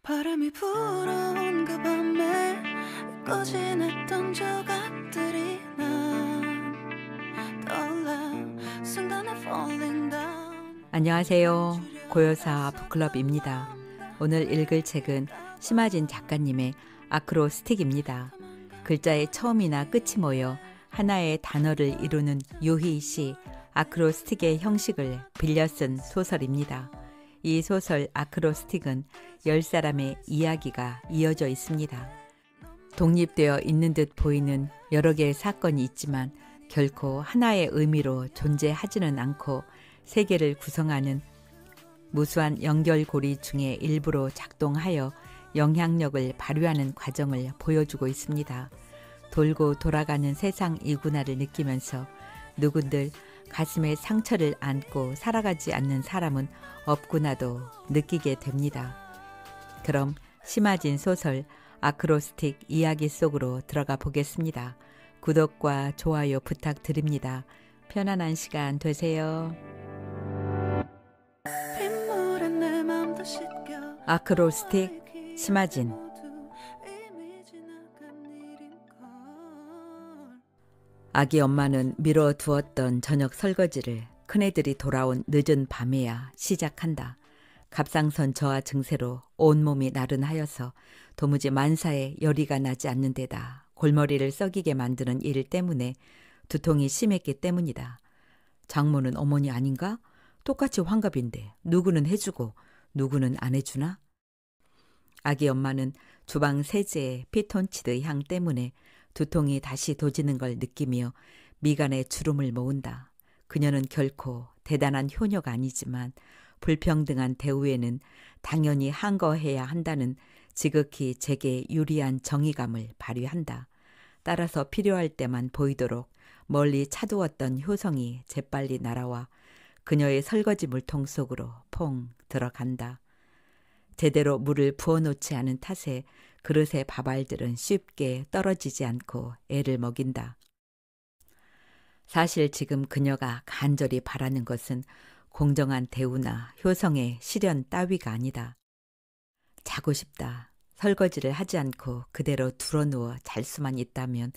바람이 불어온가 밤에 잊고 지냈던 조각들이 난 떠올라 순간에 falling down. 안녕하세요. 고요사 북클럽입니다. 오늘 읽을 책은 심하진 작가님의 아크로스틱입니다. 글자의 처음이나 끝이 모여 하나의 단어를 이루는 유희시 아크로스틱의 형식을 빌려 쓴 소설입니다. 이 소설 아크로스틱은 10사람의 이야기가 이어져 있습니다. 독립되어 있는 듯 보이는 여러 개의 사건이 있지만 결코 하나의 의미로 존재하지는 않고 세계를 구성하는 무수한 연결고리 중에 일부로 작동하여 영향력을 발휘하는 과정을 보여주고 있습니다. 돌고 돌아가는 세상 이구나를 느끼면서 누군들 가슴에 상처를 안고 살아가지 않는 사람은 없구나도 느끼게 됩니다. 그럼 심하진 소설 아크로스틱 이야기 속으로 들어가 보겠습니다. 구독과 좋아요 부탁드립니다. 편안한 시간 되세요. 빗물에 내 맘도 씻겨 아크로스틱 심하진. 이미 지나간 일인걸. 아기 엄마는 미뤄두었던 저녁 설거지를 큰애들이 돌아온 늦은 밤에야 시작한다. 갑상선 저하 증세로 온몸이 나른하여서 도무지 만사에 열이가 나지 않는 데다 골머리를 썩이게 만드는 일 때문에 두통이 심했기 때문이다. 장모는 어머니 아닌가? 똑같이 환갑인데 누구는 해주고 누구는 안 해주나? 아기 엄마는 주방 세제의 피톤치드 향 때문에 두통이 다시 도지는 걸 느끼며 미간에 주름을 모은다. 그녀는 결코 대단한 효녀가 아니지만 불평등한 대우에는 당연히 항거해야 한다는 지극히 제게 유리한 정의감을 발휘한다. 따라서 필요할 때만 보이도록 멀리 차두었던 효성이 재빨리 날아와 그녀의 설거지 물통 속으로 퐁 들어간다. 제대로 물을 부어놓지 않은 탓에 그릇의 밥알들은 쉽게 떨어지지 않고 애를 먹인다. 사실 지금 그녀가 간절히 바라는 것은 공정한 대우나 효성의 시련 따위가 아니다. 자고 싶다. 설거지를 하지 않고 그대로 드러누워 잘 수만 있다면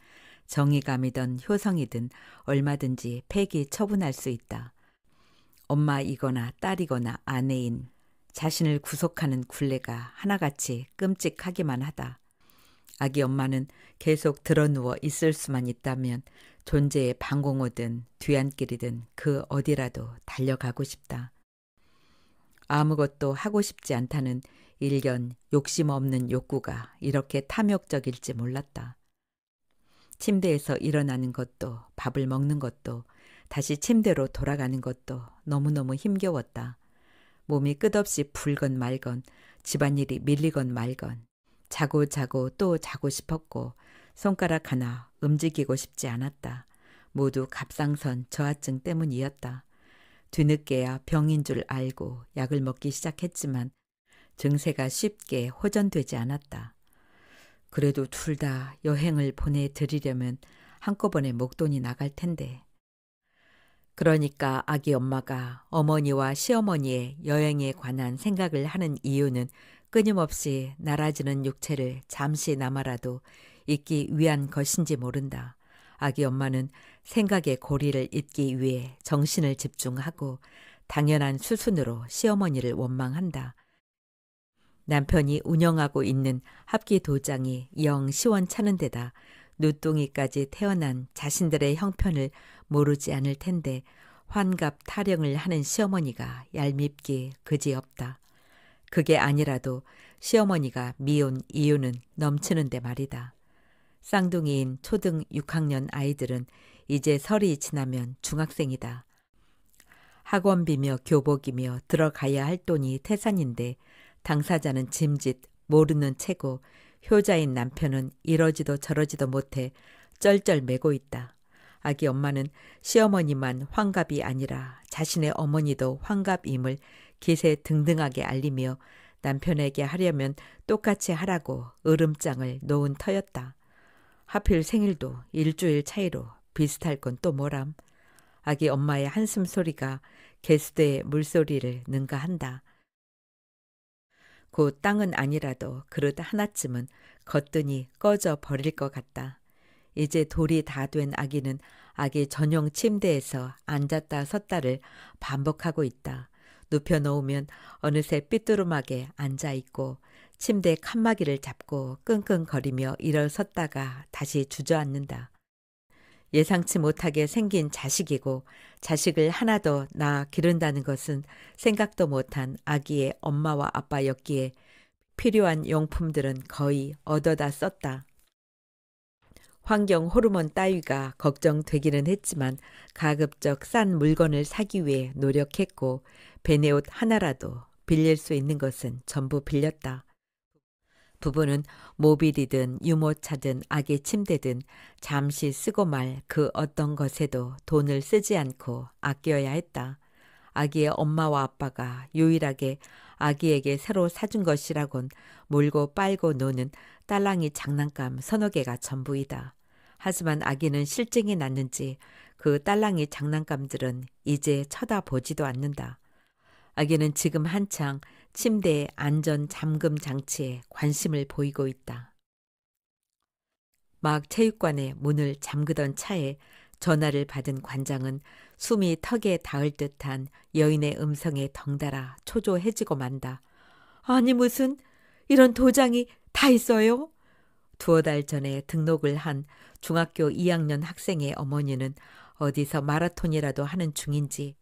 정의감이든 효성이든 얼마든지 폐기 처분할 수 있다. 엄마이거나 딸이거나 아내인 자신을 구속하는 굴레가 하나같이 끔찍하기만 하다. 아기 엄마는 계속 드러누워 있을 수만 있다면 존재의 방공호든 뒤안길이든 그 어디라도 달려가고 싶다. 아무것도 하고 싶지 않다는 일견 욕심 없는 욕구가 이렇게 탐욕적일지 몰랐다. 침대에서 일어나는 것도 밥을 먹는 것도 다시 침대로 돌아가는 것도 너무너무 힘겨웠다. 몸이 끝없이 불건 말건 집안일이 밀리건 말건 자고 또 자고 싶었고 손가락 하나 움직이고 싶지 않았다. 모두 갑상선 저하증 때문이었다. 뒤늦게야 병인 줄 알고 약을 먹기 시작했지만 증세가 쉽게 호전되지 않았다. 그래도 둘 다 여행을 보내드리려면 한꺼번에 목돈이 나갈 텐데. 그러니까 아기 엄마가 어머니와 시어머니의 여행에 관한 생각을 하는 이유는 끊임없이 날아지는 육체를 잠시나마라도 잊기 위한 것인지 모른다. 아기 엄마는 생각의 고리를 잊기 위해 정신을 집중하고 당연한 수순으로 시어머니를 원망한다. 남편이 운영하고 있는 합기 도장이 영 시원찮은 데다 누뚱이까지 태어난 자신들의 형편을 모르지 않을 텐데 환갑 타령을 하는 시어머니가 얄밉기 그지없다. 그게 아니라도 시어머니가 미운 이유는 넘치는데 말이다. 쌍둥이인 초등 6학년 아이들은 이제 설이 지나면 중학생이다. 학원비며 교복이며 들어가야 할 돈이 태산인데 당사자는 짐짓 모르는 채고 효자인 남편은 이러지도 저러지도 못해 쩔쩔매고 있다. 아기 엄마는 시어머니만 환갑이 아니라 자신의 어머니도 환갑임을 기세등등하게 알리며 남편에게 하려면 똑같이 하라고 으름장을 놓은 터였다. 하필 생일도 일주일 차이로 비슷할 건 또 뭐람. 아기 엄마의 한숨 소리가 개수대의 물소리를 능가한다. 그 땅은 아니라도 그릇 하나쯤은 거뜬히 꺼져 버릴 것 같다. 이제 돌이 다 된 아기는 아기 전용 침대에서 앉았다 섰다를 반복하고 있다. 눕혀놓으면 어느새 삐뚤음하게 앉아있고 침대 칸막이를 잡고 끙끙거리며 일어섰다가 다시 주저앉는다. 예상치 못하게 생긴 자식이고 자식을 하나 더 낳아 기른다는 것은 생각도 못한 아기의 엄마와 아빠였기에 필요한 용품들은 거의 얻어다 썼다. 환경 호르몬 따위가 걱정되기는 했지만 가급적 싼 물건을 사기 위해 노력했고 베네옷 하나라도 빌릴 수 있는 것은 전부 빌렸다. 부부는 모빌이든 유모차든 아기 침대든 잠시 쓰고 말 그 어떤 것에도 돈을 쓰지 않고 아껴야 했다. 아기의 엄마와 아빠가 유일하게 아기에게 새로 사준 것이라곤 몰고 빨고 노는 딸랑이 장난감 서너 개가 전부이다. 하지만 아기는 실증이 났는지 그 딸랑이 장난감들은 이제 쳐다보지도 않는다. 아기는 지금 한창 침대의 안전 잠금 장치에 관심을 보이고 있다. 막 체육관의 문을 잠그던 차에 전화를 받은 관장은 숨이 턱에 닿을 듯한 여인의 음성에 덩달아 초조해지고 만다. 아니 무슨 이런 도장이 다 있어요? 2달 전에 등록을 한 중학교 2학년 학생의 어머니는 어디서 마라톤이라도 하는 중인지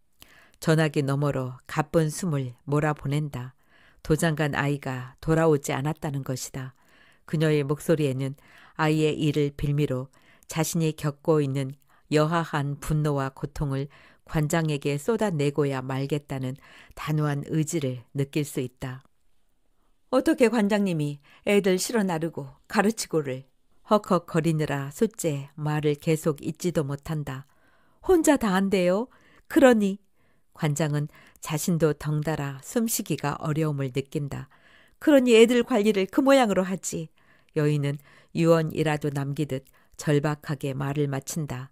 전화기 너머로 가쁜 숨을 몰아보낸다. 도장간 아이가 돌아오지 않았다는 것이다. 그녀의 목소리에는 아이의 일을 빌미로 자신이 겪고 있는 여하한 분노와 고통을 관장에게 쏟아내고야 말겠다는 단호한 의지를 느낄 수 있다. 어떻게 관장님이 애들 실어 나르고 가르치고를 헉헉거리느라 숫째 말을 계속 잇지도 못한다. 혼자 다 한대요. 그러니 관장은 자신도 덩달아 숨쉬기가 어려움을 느낀다. 그러니 애들 관리를 그 모양으로 하지. 여인은 유언이라도 남기듯 절박하게 말을 마친다.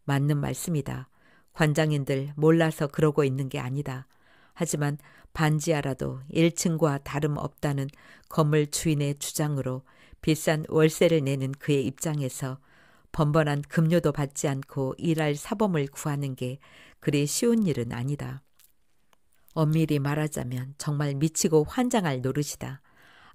맞는 말씀이다. 관장인들 몰라서 그러고 있는 게 아니다. 하지만 반지하라도 1층과 다름없다는 건물 주인의 주장으로 비싼 월세를 내는 그의 입장에서 번번한 급료도 받지 않고 일할 사범을 구하는 게 그리 쉬운 일은 아니다. 엄밀히 말하자면 정말 미치고 환장할 노릇이다.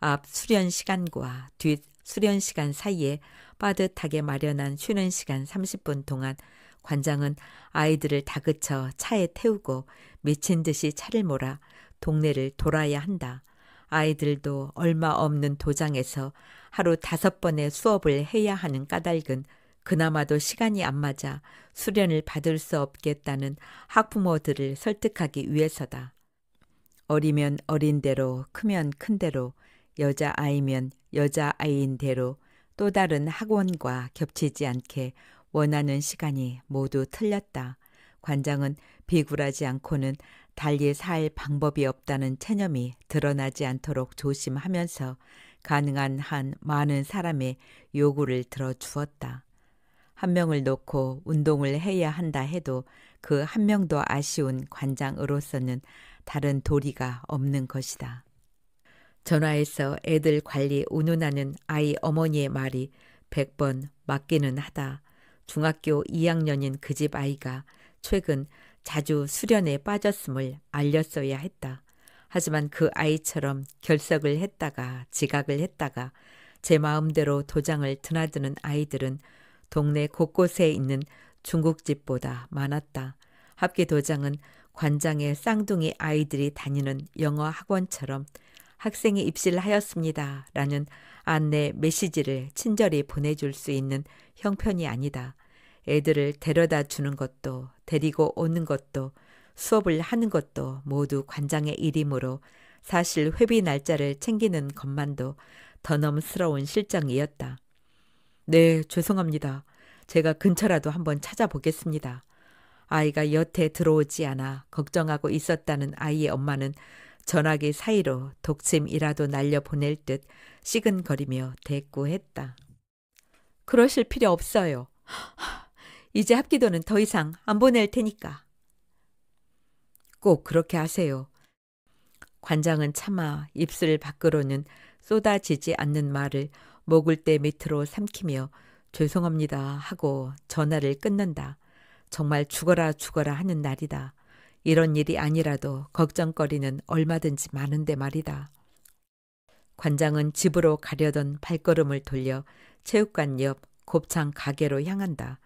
앞 수련 시간과 뒷 수련 시간 사이에 빠듯하게 마련한 쉬는 시간 30분 동안 관장은 아이들을 다그쳐 차에 태우고 미친 듯이 차를 몰아 동네를 돌아야 한다. 아이들도 얼마 없는 도장에서 하루 5번의 수업을 해야 하는 까닭은 그나마도 시간이 안 맞아 수련을 받을 수 없겠다는 학부모들을 설득하기 위해서다. 어리면 어린 대로 크면 큰 대로 여자아이면 여자아이인 대로 또 다른 학원과 겹치지 않게 원하는 시간이 모두 틀렸다. 관장은 비굴하지 않고는 달리 살 방법이 없다는 체념이 드러나지 않도록 조심하면서 가능한 한 많은 사람의 요구를 들어주었다. 한 명을 놓고 운동을 해야 한다 해도 그 한 명도 아쉬운 관장으로서는 다른 도리가 없는 것이다. 전화해서 애들 관리 운운하는 아이 어머니의 말이 100번 맞기는 하다. 중학교 2학년인 그 집 아이가 최근 자주 수련에 빠졌음을 알렸어야 했다. 하지만 그 아이처럼 결석을 했다가 지각을 했다가 제 마음대로 도장을 드나드는 아이들은 동네 곳곳에 있는 중국집보다 많았다. 합기 도장은 관장의 쌍둥이 아이들이 다니는 영어 학원처럼 학생이 입실하였습니다 라는 안내 메시지를 친절히 보내줄 수 있는 형편이 아니다. 애들을 데려다 주는 것도 데리고 오는 것도 수업을 하는 것도 모두 관장의 일이므로 사실 회비 날짜를 챙기는 것만도 더넘스러운 실정이었다. 네, 죄송합니다. 제가 근처라도 한번 찾아보겠습니다. 아이가 여태 들어오지 않아 걱정하고 있었다는 아이의 엄마는 전화기 사이로 독침이라도 날려보낼 듯 시근거리며 대꾸했다. 그러실 필요 없어요. 이제 합기도는 더 이상 안 보낼 테니까. 꼭 그렇게 하세요. 관장은 차마 입술 밖으로는 쏟아지지 않는 말을 목을대 밑으로 삼키며 죄송합니다 하고 전화를 끊는다. 정말 죽어라 죽어라 하는 날이다. 이런 일이 아니라도 걱정거리는 얼마든지 많은데 말이다. 관장은 집으로 가려던 발걸음을 돌려 체육관 옆 곱창 가게로 향한다.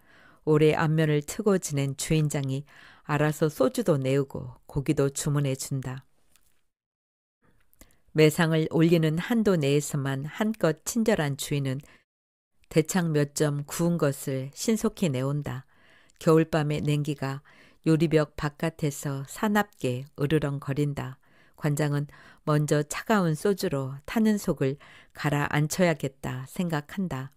오래 안면을 트고 지낸 주인장이 알아서 소주도 내우고 고기도 주문해 준다. 매상을 올리는 한도 내에서만 한껏 친절한 주인은 대창 몇 점 구운 것을 신속히 내온다. 겨울밤의 냉기가 요리벽 바깥에서 사납게 으르렁거린다. 관장은 먼저 차가운 소주로 타는 속을 가라앉혀야겠다 생각한다.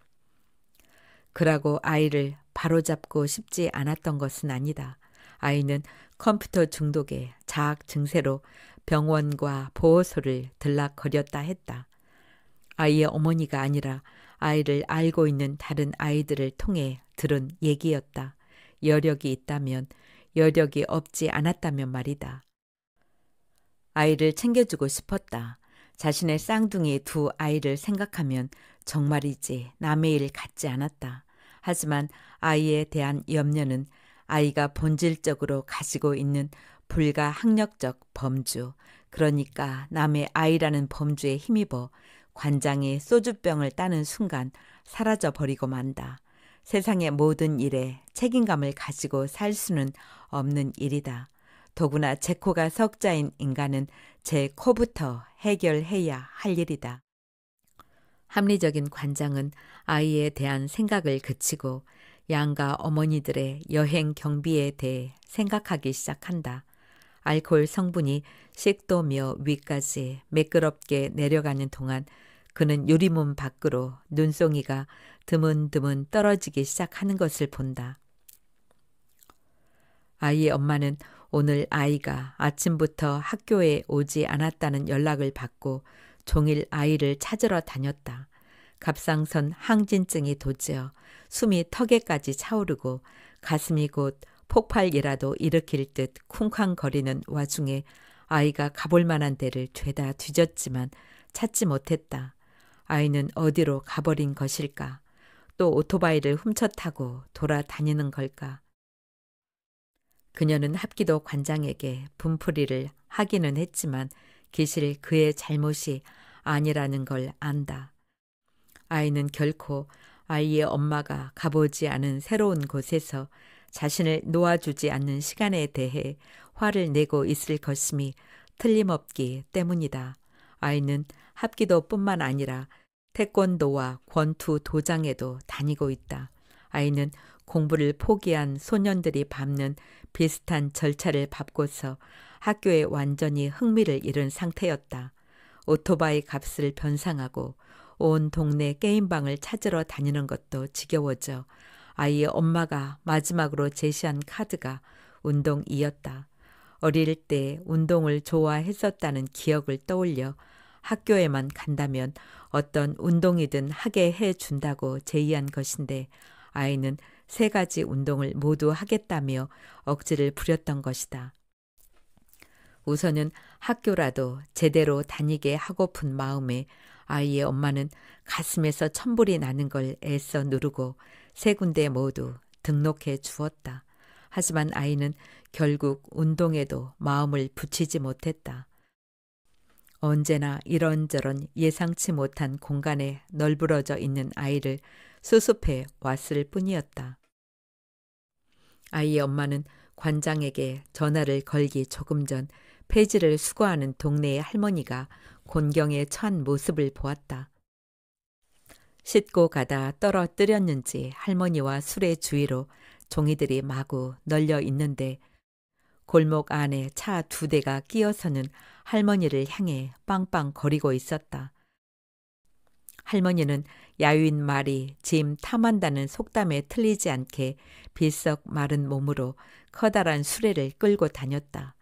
그러고 아이를 바로잡고 싶지 않았던 것은 아니다. 아이는 컴퓨터 중독의 자학 증세로 병원과 보호소를 들락거렸다 했다. 아이의 어머니가 아니라 아이를 알고 있는 다른 아이들을 통해 들은 얘기였다. 여력이 있다면, 여력이 없지 않았다면 말이다. 아이를 챙겨주고 싶었다. 자신의 쌍둥이 두 아이를 생각하면 정말이지 남의 일 같지 않았다. 하지만 아이에 대한 염려는 아이가 본질적으로 가지고 있는 불가항력적 범주, 그러니까 남의 아이라는 범주에 힘입어 관장이 소주병을 따는 순간 사라져버리고 만다. 세상의 모든 일에 책임감을 가지고 살 수는 없는 일이다. 더구나 제 코가 석자인 인간은 제 코부터 해결해야 할 일이다. 합리적인 관장은 아이에 대한 생각을 그치고 양가 어머니들의 여행 경비에 대해 생각하기 시작한다. 알코올 성분이 식도며 위까지 매끄럽게 내려가는 동안 그는 유리문 밖으로 눈송이가 드문드문 떨어지기 시작하는 것을 본다. 아이의 엄마는 오늘 아이가 아침부터 학교에 오지 않았다는 연락을 받고 종일 아이를 찾으러 다녔다. 갑상선 항진증이 도지어 숨이 턱에까지 차오르고 가슴이 곧 폭발이라도 일으킬 듯 쿵쾅거리는 와중에 아이가 가볼 만한 데를 죄다 뒤졌지만 찾지 못했다. 아이는 어디로 가버린 것일까? 또 오토바이를 훔쳐 타고 돌아다니는 걸까? 그녀는 합기도 관장에게 분풀이를 하기는 했지만 기실 그의 잘못이 아니라는 걸 안다. 아이는 결코 아이의 엄마가 가보지 않은 새로운 곳에서 자신을 놓아주지 않는 시간에 대해 화를 내고 있을 것임이 틀림없기 때문이다. 아이는 합기도뿐만 아니라 태권도와 권투 도장에도 다니고 있다. 아이는 공부를 포기한 소년들이 밟는 비슷한 절차를 밟고서 학교에 완전히 흥미를 잃은 상태였다. 오토바이 값을 변상하고 온 동네 게임방을 찾으러 다니는 것도 지겨워져 아이의 엄마가 마지막으로 제시한 카드가 운동이었다. 어릴 때 운동을 좋아했었다는 기억을 떠올려 학교에만 간다면 어떤 운동이든 하게 해준다고 제의한 것인데 아이는 3가지 운동을 모두 하겠다며 억지를 부렸던 것이다. 우선은 학교라도 제대로 다니게 하고픈 마음에 아이의 엄마는 가슴에서 천불이 나는 걸 애써 누르고 3군데 모두 등록해 주었다. 하지만 아이는 결국 운동에도 마음을 붙이지 못했다. 언제나 이런저런 예상치 못한 공간에 널브러져 있는 아이를 수습해 왔을 뿐이었다. 아이의 엄마는 관장에게 전화를 걸기 조금 전 폐지를 수거하는 동네의 할머니가 곤경에 처한 모습을 보았다. 싣고 가다 떨어뜨렸는지 할머니와 술의 주위로 종이들이 마구 널려 있는데 골목 안에 차 2대가 끼어서는 할머니를 향해 빵빵 거리고 있었다. 할머니는 야윈 말이 짐 탐한다는 속담에 틀리지 않게 비석 마른 몸으로 커다란 수레를 끌고 다녔다.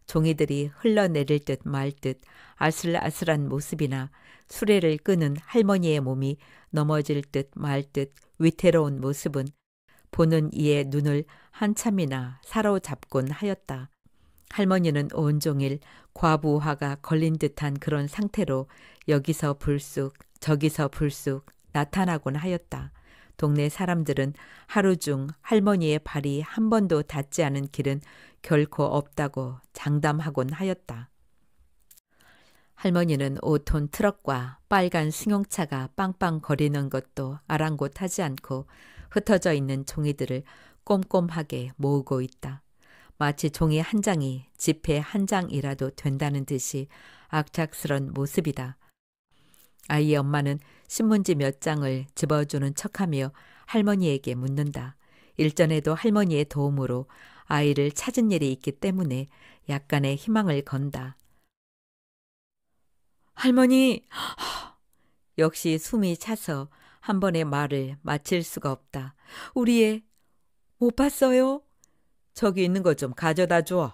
종이들이 흘러내릴 듯 말 듯 아슬아슬한 모습이나 수레를 끄는 할머니의 몸이 넘어질 듯 말 듯 위태로운 모습은 보는 이의 눈을 한참이나 사로잡곤 하였다. 할머니는 온종일 과부하가 걸린 듯한 그런 상태로 여기서 불쑥 저기서 불쑥 나타나곤 하였다. 동네 사람들은 하루 중 할머니의 발이 한 번도 닿지 않은 길은 결코 없다고 장담하곤 하였다. 할머니는 5톤 트럭과 빨간 승용차가 빵빵 거리는 것도 아랑곳하지 않고 흩어져 있는 종이들을 꼼꼼하게 모으고 있다. 마치 종이 한 장이 지폐 한 장이라도 된다는 듯이 악착스런 모습이다. 아이의 엄마는 신문지 몇 장을 집어주는 척하며 할머니에게 묻는다. 일전에도 할머니의 도움으로 아이를 찾은 일이 있기 때문에 약간의 희망을 건다. 할머니! 역시 숨이 차서 한 번의 말을 마칠 수가 없다. 우리 애 못 봤어요? 저기 있는 거 좀 가져다 줘.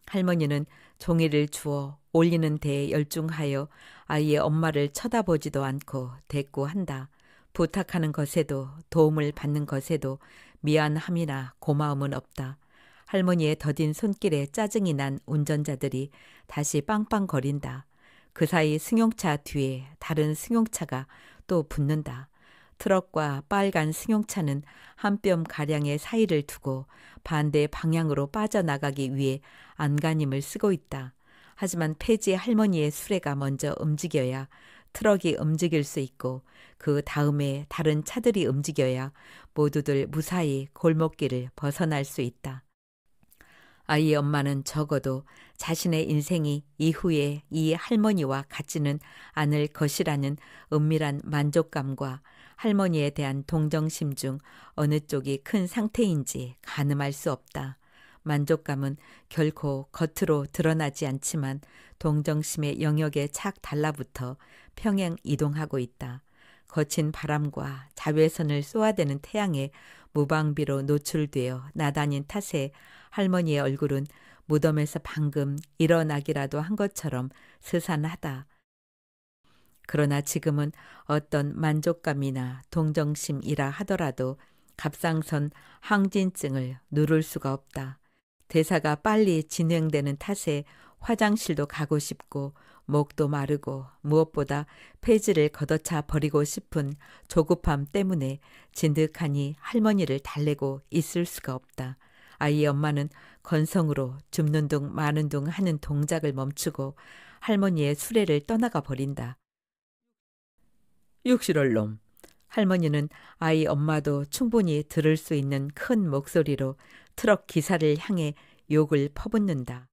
할머니는 종이를 주어 올리는 데에 열중하여 아이의 엄마를 쳐다보지도 않고 대꾸한다. 부탁하는 것에도 도움을 받는 것에도 미안함이나 고마움은 없다. 할머니의 더딘 손길에 짜증이 난 운전자들이 다시 빵빵거린다. 그 사이 승용차 뒤에 다른 승용차가 또 붙는다. 트럭과 빨간 승용차는 한 뼘 가량의 사이를 두고 반대 방향으로 빠져나가기 위해 안간힘을 쓰고 있다. 하지만 폐지 할머니의 수레가 먼저 움직여야 트럭이 움직일 수 있고 그 다음에 다른 차들이 움직여야 모두들 무사히 골목길을 벗어날 수 있다. 아이의 엄마는 적어도 자신의 인생이 이후에 이 할머니와 같지는 않을 것이라는 은밀한 만족감과 할머니에 대한 동정심 중 어느 쪽이 큰 상태인지 가늠할 수 없다. 만족감은 결코 겉으로 드러나지 않지만 동정심의 영역에 착 달라붙어 평행 이동하고 있다. 거친 바람과 자외선을 쏘아대는 태양에 무방비로 노출되어 나다닌 탓에 할머니의 얼굴은 무덤에서 방금 일어나기라도 한 것처럼 스산하다. 그러나 지금은 어떤 만족감이나 동정심이라 하더라도 갑상선 항진증을 누를 수가 없다. 대사가 빨리 진행되는 탓에 화장실도 가고 싶고 목도 마르고 무엇보다 폐지를 걷어차 버리고 싶은 조급함 때문에 진득하니 할머니를 달래고 있을 수가 없다. 아이의 엄마는 건성으로 줍는 둥 마는 둥 하는 동작을 멈추고 할머니의 수레를 떠나가 버린다. 육실할 놈. 할머니는 아이 엄마도 충분히 들을 수 있는 큰 목소리로 트럭 기사를 향해 욕을 퍼붓는다.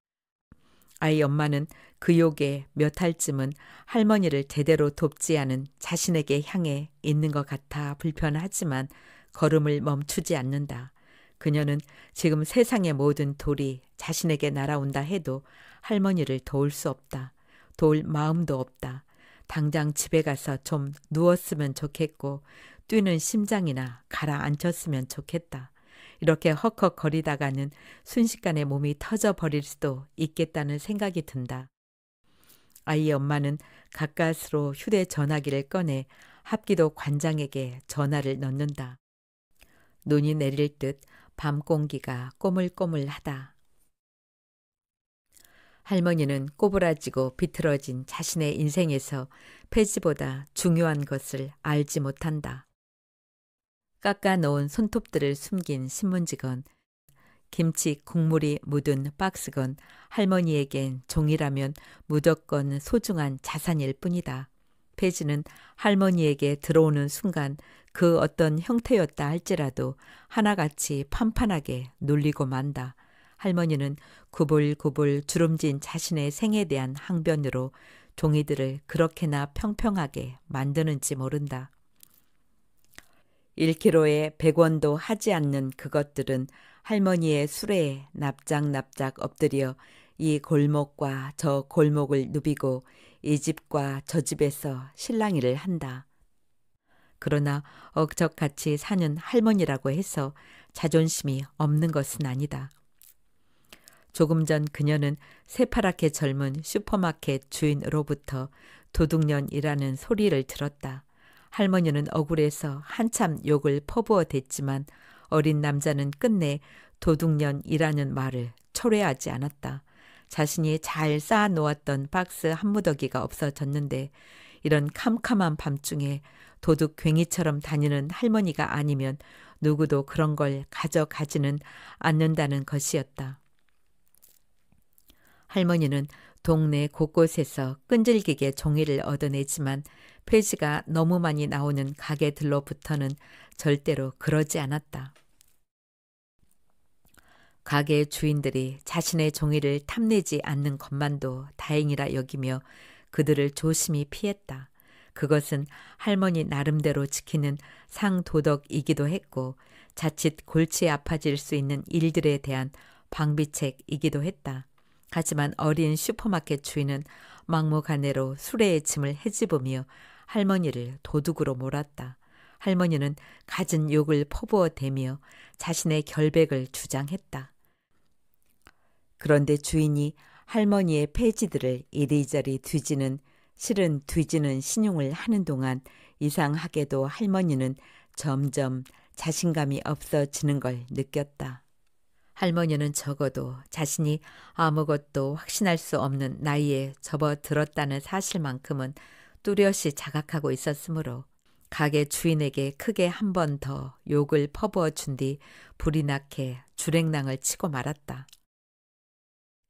아이 엄마는 그 욕에 몇 할쯤은 할머니를 제대로 돕지 않은 자신에게 향해 있는 것 같아 불편하지만 걸음을 멈추지 않는다. 그녀는 지금 세상의 모든 돌이 자신에게 날아온다 해도 할머니를 도울 수 없다. 도울 마음도 없다. 당장 집에 가서 좀 누웠으면 좋겠고 뛰는 심장이나 가라앉혔으면 좋겠다. 이렇게 헉헉거리다가는 순식간에 몸이 터져버릴 수도 있겠다는 생각이 든다. 아이의 엄마는 가까스로 휴대전화기를 꺼내 합기도 관장에게 전화를 넣는다. 눈이 내릴 듯 밤 공기가 꼬물꼬물하다. 할머니는 꼬부라지고 비틀어진 자신의 인생에서 폐지보다 중요한 것을 알지 못한다. 깎아놓은 손톱들을 숨긴 신문지건, 김치 국물이 묻은 박스건 할머니에겐 종이라면 무조건 소중한 자산일 뿐이다. 폐지는 할머니에게 들어오는 순간 그 어떤 형태였다 할지라도 하나같이 판판하게 눌리고 만다. 할머니는 구불구불 주름진 자신의 생에 대한 항변으로 종이들을 그렇게나 평평하게 만드는지 모른다. 1kg에 100원도 하지 않는 그것들은 할머니의 수레에 납작납작 엎드려 이 골목과 저 골목을 누비고 이 집과 저 집에서 실랑이를 한다. 그러나 억적같이 사는 할머니라고 해서 자존심이 없는 것은 아니다. 조금 전 그녀는 새파랗게 젊은 슈퍼마켓 주인으로부터 도둑년이라는 소리를 들었다. 할머니는 억울해서 한참 욕을 퍼부어 댔지만 어린 남자는 끝내 도둑년이라는 말을 초래하지 않았다. 자신이 잘 쌓아놓았던 박스 한 무더기가 없어졌는데 이런 캄캄한 밤중에 도둑 괭이처럼 다니는 할머니가 아니면 누구도 그런 걸 가져가지는 않는다는 것이었다. 할머니는 동네 곳곳에서 끈질기게 종이를 얻어내지만 폐지가 너무 많이 나오는 가게들로부터는 절대로 그러지 않았다. 가게 주인들이 자신의 종이를 탐내지 않는 것만도 다행이라 여기며 그들을 조심히 피했다. 그것은 할머니 나름대로 지키는 상도덕이기도 했고 자칫 골치 아파질 수 있는 일들에 대한 방비책이기도 했다. 하지만 어린 슈퍼마켓 주인은 막무가내로 수레의 짐을 헤집으며 할머니를 도둑으로 몰았다. 할머니는 갖은 욕을 퍼부어대며 자신의 결백을 주장했다. 그런데 주인이 할머니의 폐지들을 이리저리 뒤지는 실은 뒤지는 신용을 하는 동안 이상하게도 할머니는 점점 자신감이 없어지는 걸 느꼈다. 할머니는 적어도 자신이 아무것도 확신할 수 없는 나이에 접어들었다는 사실만큼은 뚜렷이 자각하고 있었으므로 가게 주인에게 크게 한 번 더 욕을 퍼부어 준 뒤 불이 나게 주랭랑을 치고 말았다.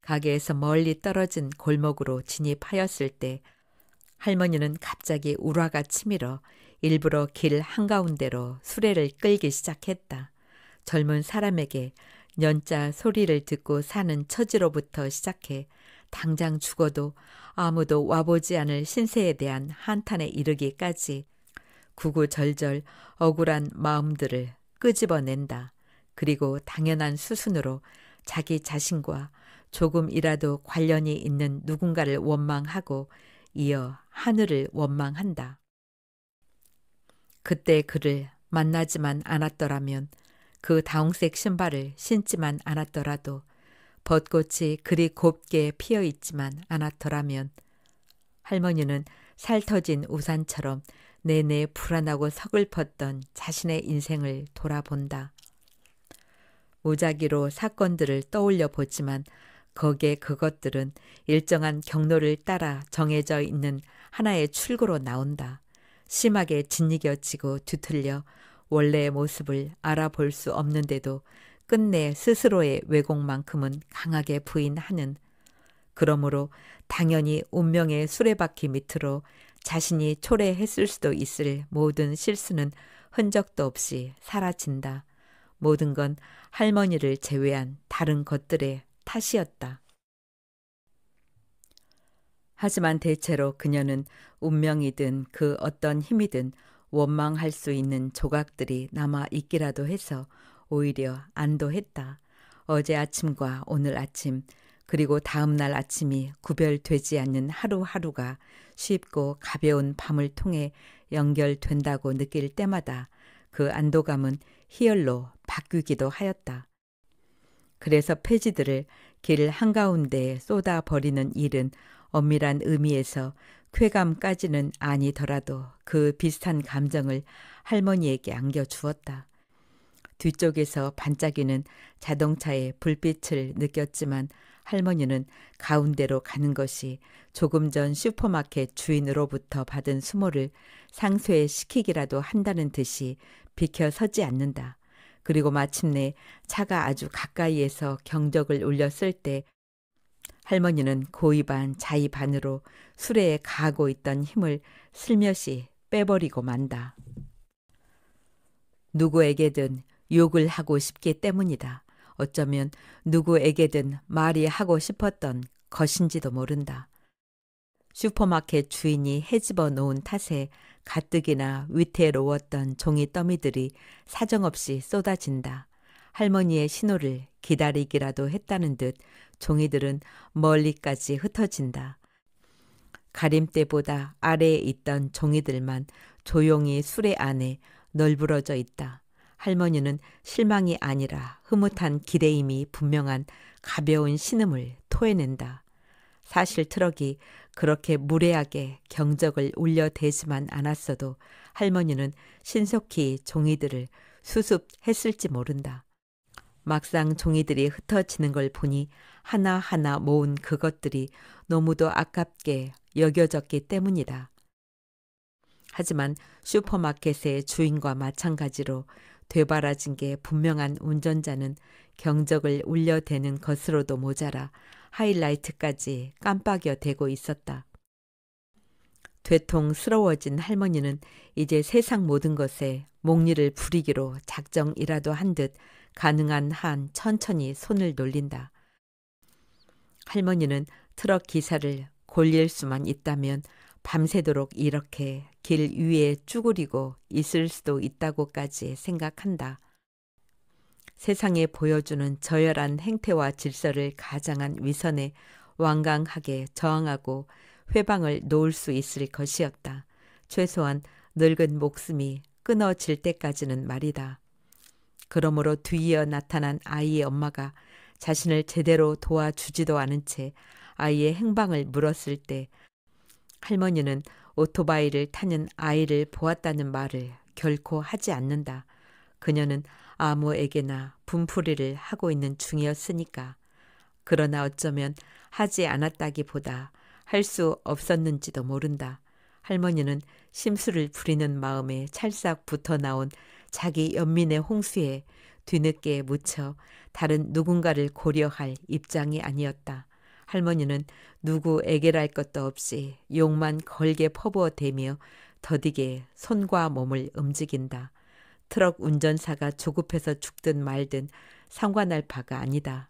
가게에서 멀리 떨어진 골목으로 진입하였을 때 할머니는 갑자기 우라가 치밀어 일부러 길 한가운데로 수레를 끌기 시작했다. 젊은 사람에게 연자 소리를 듣고 사는 처지로부터 시작해 당장 죽어도 아무도 와보지 않을 신세에 대한 한탄에 이르기까지 구구절절 억울한 마음들을 끄집어낸다. 그리고 당연한 수순으로 자기 자신과 조금이라도 관련이 있는 누군가를 원망하고 이어 하늘을 원망한다. 그때 그를 만나지만 않았더라면 그 다홍색 신발을 신지만 않았더라도 벚꽃이 그리 곱게 피어있지만 않았더라면 할머니는 살터진 우산처럼 내내 불안하고 서글펐던 자신의 인생을 돌아본다. 무작위로 사건들을 떠올려 보지만 거기에 그것들은 일정한 경로를 따라 정해져 있는 하나의 출구로 나온다. 심하게 짓이겨지고 뒤틀려 원래의 모습을 알아볼 수 없는데도 끝내 스스로의 왜곡만큼은 강하게 부인하는, 그러므로 당연히 운명의 수레바퀴 밑으로 자신이 초래했을 수도 있을 모든 실수는 흔적도 없이 사라진다. 모든 건 할머니를 제외한 다른 것들의 탓이었다. 하지만 대체로 그녀는 운명이든 그 어떤 힘이든 원망할 수 있는 조각들이 남아 있기라도 해서 오히려 안도했다. 어제 아침과 오늘 아침 그리고 다음 날 아침이 구별되지 않는 하루하루가 쉽고 가벼운 밤을 통해 연결된다고 느낄 때마다 그 안도감은 희열로 바뀌기도 하였다. 그래서 폐지들을 길 한가운데에 쏟아버리는 일은 엄밀한 의미에서 쾌감까지는 아니더라도 그 비슷한 감정을 할머니에게 안겨주었다. 뒤쪽에서 반짝이는 자동차의 불빛을 느꼈지만 할머니는 가운데로 가는 것이 조금 전 슈퍼마켓 주인으로부터 받은 수모를 상쇄시키기라도 한다는 듯이 비켜서지 않는다. 그리고 마침내 차가 아주 가까이에서 경적을 울렸을 때 할머니는 고의 반 자의 반으로 수레에 가하고 있던 힘을 슬며시 빼버리고 만다. 누구에게든 욕을 하고 싶기 때문이다. 어쩌면 누구에게든 말이 하고 싶었던 것인지도 모른다. 슈퍼마켓 주인이 헤집어 놓은 탓에 가뜩이나 위태로웠던 종이 더미들이 사정없이 쏟아진다. 할머니의 신호를 기다리기라도 했다는 듯 종이들은 멀리까지 흩어진다. 가림대보다 아래에 있던 종이들만 조용히 수레 안에 널브러져 있다. 할머니는 실망이 아니라 흐뭇한 기대임이 분명한 가벼운 신음을 토해낸다. 사실 트럭이 그렇게 무례하게 경적을 울려대지만 않았어도 할머니는 신속히 종이들을 수습했을지 모른다. 막상 종이들이 흩어지는 걸 보니 하나하나 모은 그것들이 너무도 아깝게 여겨졌기 때문이다. 하지만 슈퍼마켓의 주인과 마찬가지로 되바라진 게 분명한 운전자는 경적을 울려대는 것으로도 모자라 하이라이트까지 깜빡여 대고 있었다. 되통스러워진 할머니는 이제 세상 모든 것에 목리를 부리기로 작정이라도 한 듯 가능한 한 천천히 손을 놀린다. 할머니는 트럭 기사를 골릴 수만 있다면 밤새도록 이렇게 길 위에 쭈그리고 있을 수도 있다고까지 생각한다. 세상에 보여주는 저열한 행태와 질서를 가장한 위선에 완강하게 저항하고 회방을 놓을 수 있을 것이었다. 최소한 늙은 목숨이 끊어질 때까지는 말이다. 그러므로 뒤이어 나타난 아이의 엄마가 자신을 제대로 도와주지도 않은 채 아이의 행방을 물었을 때 할머니는 오토바이를 타는 아이를 보았다는 말을 결코 하지 않는다. 그녀는 아무에게나 분풀이를 하고 있는 중이었으니까. 그러나 어쩌면 하지 않았다기보다 할 수 없었는지도 모른다. 할머니는 심술을 부리는 마음에 찰싹 붙어 나온 자기 연민의 홍수에 뒤늦게 묻혀 다른 누군가를 고려할 입장이 아니었다. 할머니는 누구에게랄 것도 없이 욕만 걸게 퍼부어대며 더디게 손과 몸을 움직인다. 트럭 운전사가 조급해서 죽든 말든 상관할 바가 아니다.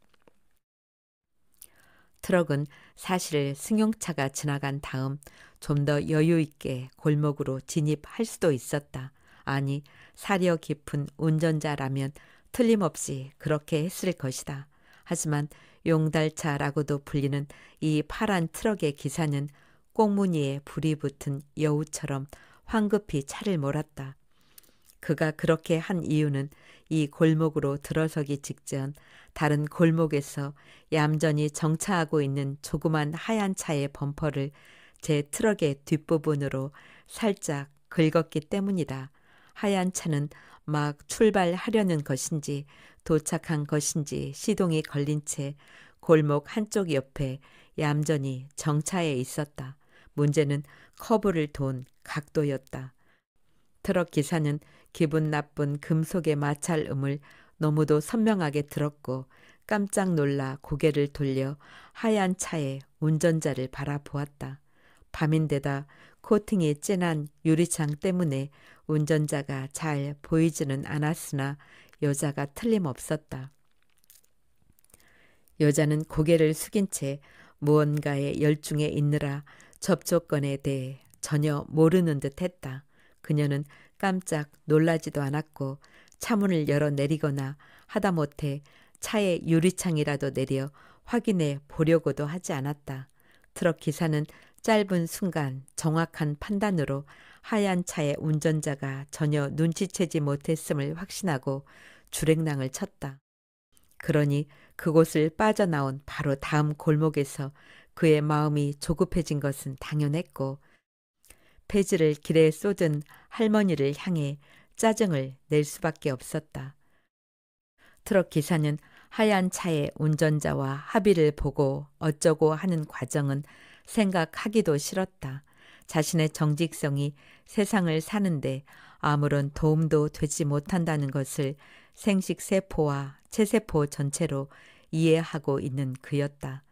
트럭은 사실 승용차가 지나간 다음 좀 더 여유 있게 골목으로 진입할 수도 있었다. 아니, 사려 깊은 운전자라면 틀림없이 그렇게 했을 것이다. 하지만 용달차라고도 불리는 이 파란 트럭의 기사는 꽁무니에 불이 붙은 여우처럼 황급히 차를 몰았다. 그가 그렇게 한 이유는 이 골목으로 들어서기 직전 다른 골목에서 얌전히 정차하고 있는 조그만 하얀 차의 범퍼를 제 트럭의 뒷부분으로 살짝 긁었기 때문이다. 하얀 차는 막 출발하려는 것인지 도착한 것인지 시동이 걸린 채 골목 한쪽 옆에 얌전히 정차해 있었다. 문제는 커브를 돈 각도였다. 트럭 기사는 기분 나쁜 금속의 마찰음을 너무도 선명하게 들었고 깜짝 놀라 고개를 돌려 하얀 차의 운전자를 바라보았다. 밤인데다 코팅이 진한 유리창 때문에 운전자가 잘 보이지는 않았으나 여자가 틀림없었다. 여자는 고개를 숙인 채 무언가에 열중해 있느라 접촉건에 대해 전혀 모르는 듯했다. 그녀는 깜짝 놀라지도 않았고 차문을 열어 내리거나 하다못해 차의 유리창이라도 내려 확인해 보려고도 하지 않았다. 트럭 기사는 짧은 순간 정확한 판단으로 하얀 차의 운전자가 전혀 눈치채지 못했음을 확신하고 주랭랑을 쳤다. 그러니 그곳을 빠져나온 바로 다음 골목에서 그의 마음이 조급해진 것은 당연했고 폐지를 길에 쏟은 할머니를 향해 짜증을 낼 수밖에 없었다. 트럭 기사는 하얀 차의 운전자와 합의를 보고 어쩌고 하는 과정은 생각하기도 싫었다. 자신의 정직성이 세상을 사는데 아무런 도움도 되지 못한다는 것을 생식세포와 체세포 전체로 이해하고 있는 그였다.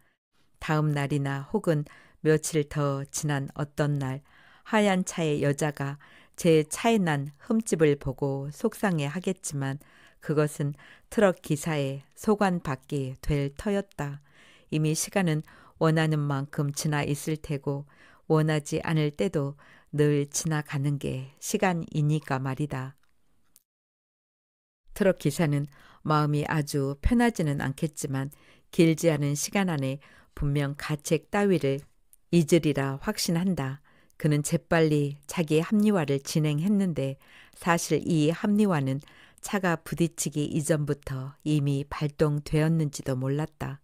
다음 날이나 혹은 며칠 더 지난 어떤 날 하얀 차의 여자가 제 차에 난 흠집을 보고 속상해 하겠지만 그것은 트럭 기사의 소관밖이 될 터였다. 이미 시간은 원하는 만큼 지나 있을 테고 원하지 않을 때도 늘 지나가는 게 시간이니까 말이다. 트럭 기사는 마음이 아주 편하지는 않겠지만 길지 않은 시간 안에 분명 가책 따위를 잊으리라 확신한다. 그는 재빨리 자기 합리화를 진행했는데 사실 이 합리화는 차가 부딪히기 이전부터 이미 발동되었는지도 몰랐다.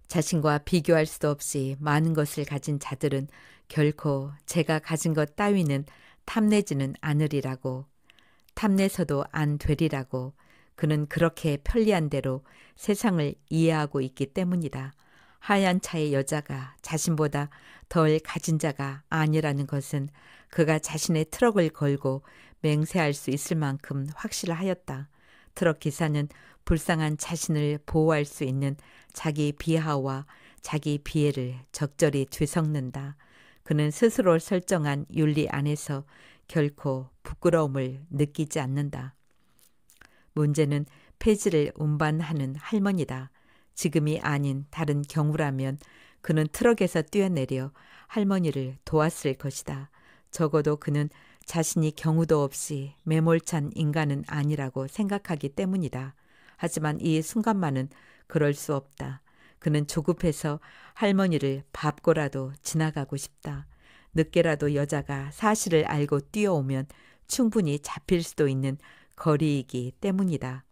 자신과 비교할 수도 없이 많은 것을 가진 자들은 결코 제가 가진 것 따위는 탐내지는 않으리라고, 탐내서도 안 되리라고, 그는 그렇게 편리한 대로 세상을 이해하고 있기 때문이다. 하얀 차의 여자가 자신보다 덜 가진 자가 아니라는 것은 그가 자신의 트럭을 걸고 맹세할 수 있을 만큼 확실하였다. 트럭 기사는 불쌍한 자신을 보호할 수 있는 자기 비하와 자기 비애를 적절히 뒤섞는다. 그는 스스로 설정한 윤리 안에서 결코 부끄러움을 느끼지 않는다. 문제는 폐지를 운반하는 할머니다. 지금이 아닌 다른 경우라면 그는 트럭에서 뛰어내려 할머니를 도왔을 것이다. 적어도 그는 자신이 경우도 없이 매몰찬 인간은 아니라고 생각하기 때문이다. 하지만 이 순간만은 그럴 수 없다. 그는 조급해서 할머니를 밟고라도 지나가고 싶다. 늦게라도 여자가 사실을 알고 뛰어오면 충분히 잡힐 수도 있는 거리이기 때문이다.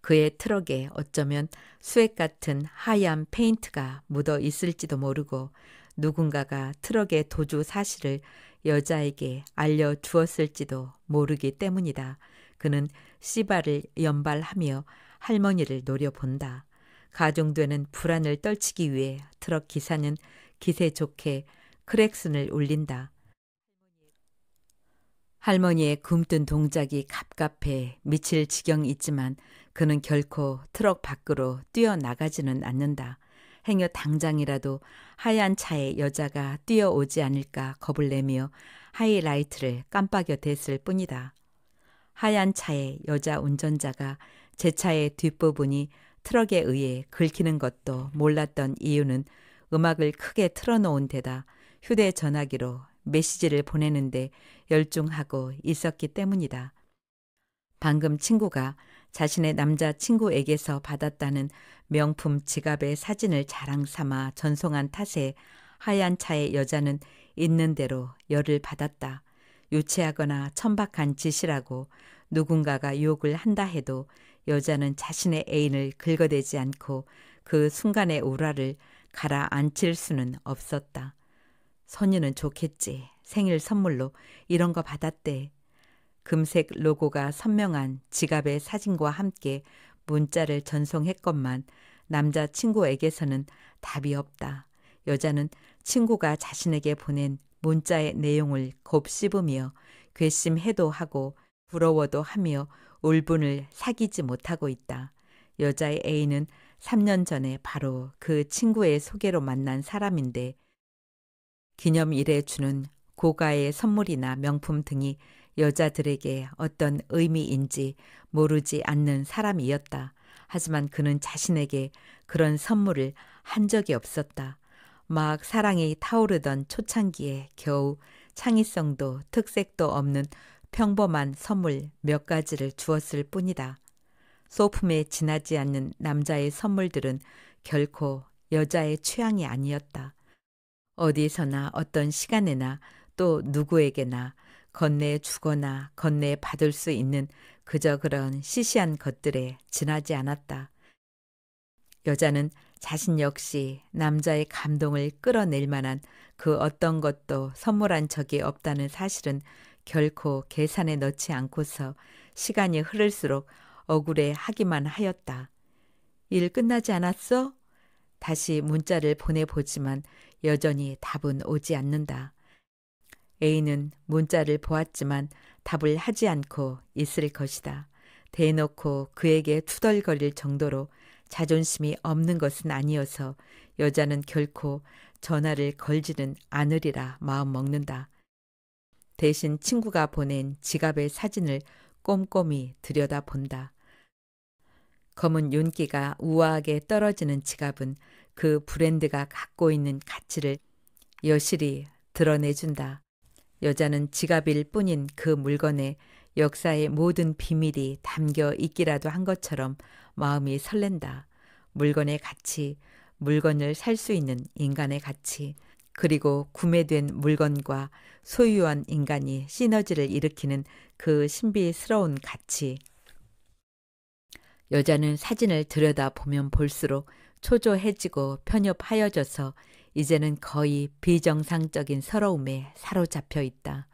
그의 트럭에 어쩌면 수액 같은 하얀 페인트가 묻어 있을지도 모르고 누군가가 트럭의 도주 사실을 여자에게 알려주었을지도 모르기 때문이다. 그는 씨발을 연발하며 할머니를 노려본다. 가중되는 불안을 떨치기 위해 트럭 기사는 기세 좋게 크랙슨을 울린다. 할머니의 굼뜬 동작이 갑갑해 미칠 지경이지만 그는 결코 트럭 밖으로 뛰어나가지는 않는다. 행여 당장이라도 하얀 차에 여자가 뛰어오지 않을까 겁을 내며 하이라이트를 깜빡여 댔을 뿐이다. 하얀 차의 여자 운전자가 제 차의 뒷부분이 트럭에 의해 긁히는 것도 몰랐던 이유는 음악을 크게 틀어놓은 데다 휴대전화기로 메시지를 보내는데 열중하고 있었기 때문이다. 방금 친구가 자신의 남자친구에게서 받았다는 명품 지갑의 사진을 자랑 삼아 전송한 탓에 하얀 차의 여자는 있는 대로 열을 받았다. 유치하거나 천박한 짓이라고 누군가가 욕을 한다 해도 여자는 자신의 애인을 긁어대지 않고 그 순간의 울화를 가라앉힐 수는 없었다. 소녀는 좋겠지. 생일 선물로 이런 거 받았대. 금색 로고가 선명한 지갑의 사진과 함께 문자를 전송했건만 남자친구에게서는 답이 없다. 여자는 친구가 자신에게 보낸 문자의 내용을 곱씹으며 괘씸해도 하고 부러워도 하며 울분을 사귀지 못하고 있다. 여자의 애인은 3년 전에 바로 그 친구의 소개로 만난 사람인데 기념일에 주는 고가의 선물이나 명품 등이 여자들에게 어떤 의미인지 모르지 않는 사람이었다. 하지만 그는 자신에게 그런 선물을 한 적이 없었다. 막 사랑이 타오르던 초창기에 겨우 창의성도 특색도 없는 평범한 선물 몇 가지를 주었을 뿐이다. 소품에 지나지 않는 남자의 선물들은 결코 여자의 취향이 아니었다. 어디서나 어떤 시간에나 또 누구에게나 건네주거나 건네받을 수 있는 그저 그런 시시한 것들에 지나지 않았다. 여자는 자신 역시 남자의 감동을 끌어낼 만한 그 어떤 것도 선물한 적이 없다는 사실은 결코 계산에 넣지 않고서 시간이 흐를수록 억울해하기만 하였다. 일 끝나지 않았어? 다시 문자를 보내보지만 여전히 답은 오지 않는다. A는 문자를 보았지만 답을 하지 않고 있을 것이다. 대놓고 그에게 투덜거릴 정도로 자존심이 없는 것은 아니어서 여자는 결코 전화를 걸지는 않으리라 마음먹는다. 대신 친구가 보낸 지갑의 사진을 꼼꼼히 들여다본다. 검은 윤기가 우아하게 떨어지는 지갑은 그 브랜드가 갖고 있는 가치를 여실히 드러내준다. 여자는 지갑일 뿐인 그 물건에 역사의 모든 비밀이 담겨 있기라도 한 것처럼 마음이 설렌다. 물건의 가치, 물건을 살 수 있는 인간의 가치, 그리고 구매된 물건과 소유한 인간이 시너지를 일으키는 그 신비스러운 가치. 여자는 사진을 들여다보면 볼수록 초조해지고 편협하여져서 이제는 거의 비정상적인 서러움에 사로잡혀 있다.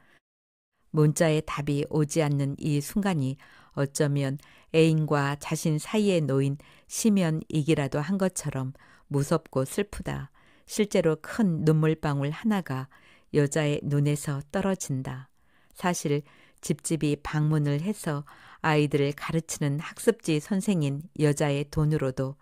문자에 답이 오지 않는 이 순간이 어쩌면 애인과 자신 사이에 놓인 심연이기라도 한 것처럼 무섭고 슬프다. 실제로 큰 눈물방울 하나가 여자의 눈에서 떨어진다. 사실 집집이 방문을 해서 아이들을 가르치는 학습지 선생인 여자의 돈으로도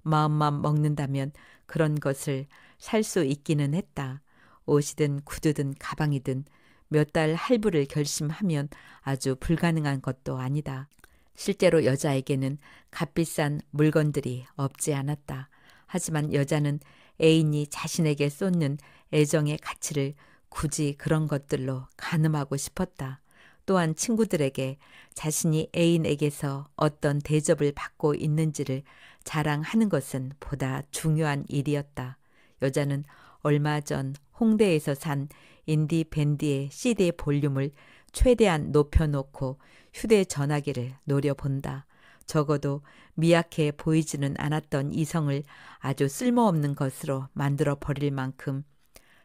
마음만 먹는다면 그런 것을 살 수 있기는 했다. 옷이든 구두든 가방이든 몇 달 할부를 결심하면 아주 불가능한 것도 아니다. 실제로 여자에게는 값비싼 물건들이 없지 않았다. 하지만 여자는 애인이 자신에게 쏟는 애정의 가치를 굳이 그런 것들로 가늠하고 싶었다. 또한 친구들에게 자신이 애인에게서 어떤 대접을 받고 있는지를 자랑하는 것은 보다 중요한 일이었다. 여자는 얼마 전 홍대에서 산 인디 밴드의 CD 볼륨을 최대한 높여놓고 휴대전화기를 노려본다. 적어도 미약해 보이지는 않았던 이성을 아주 쓸모없는 것으로 만들어 버릴 만큼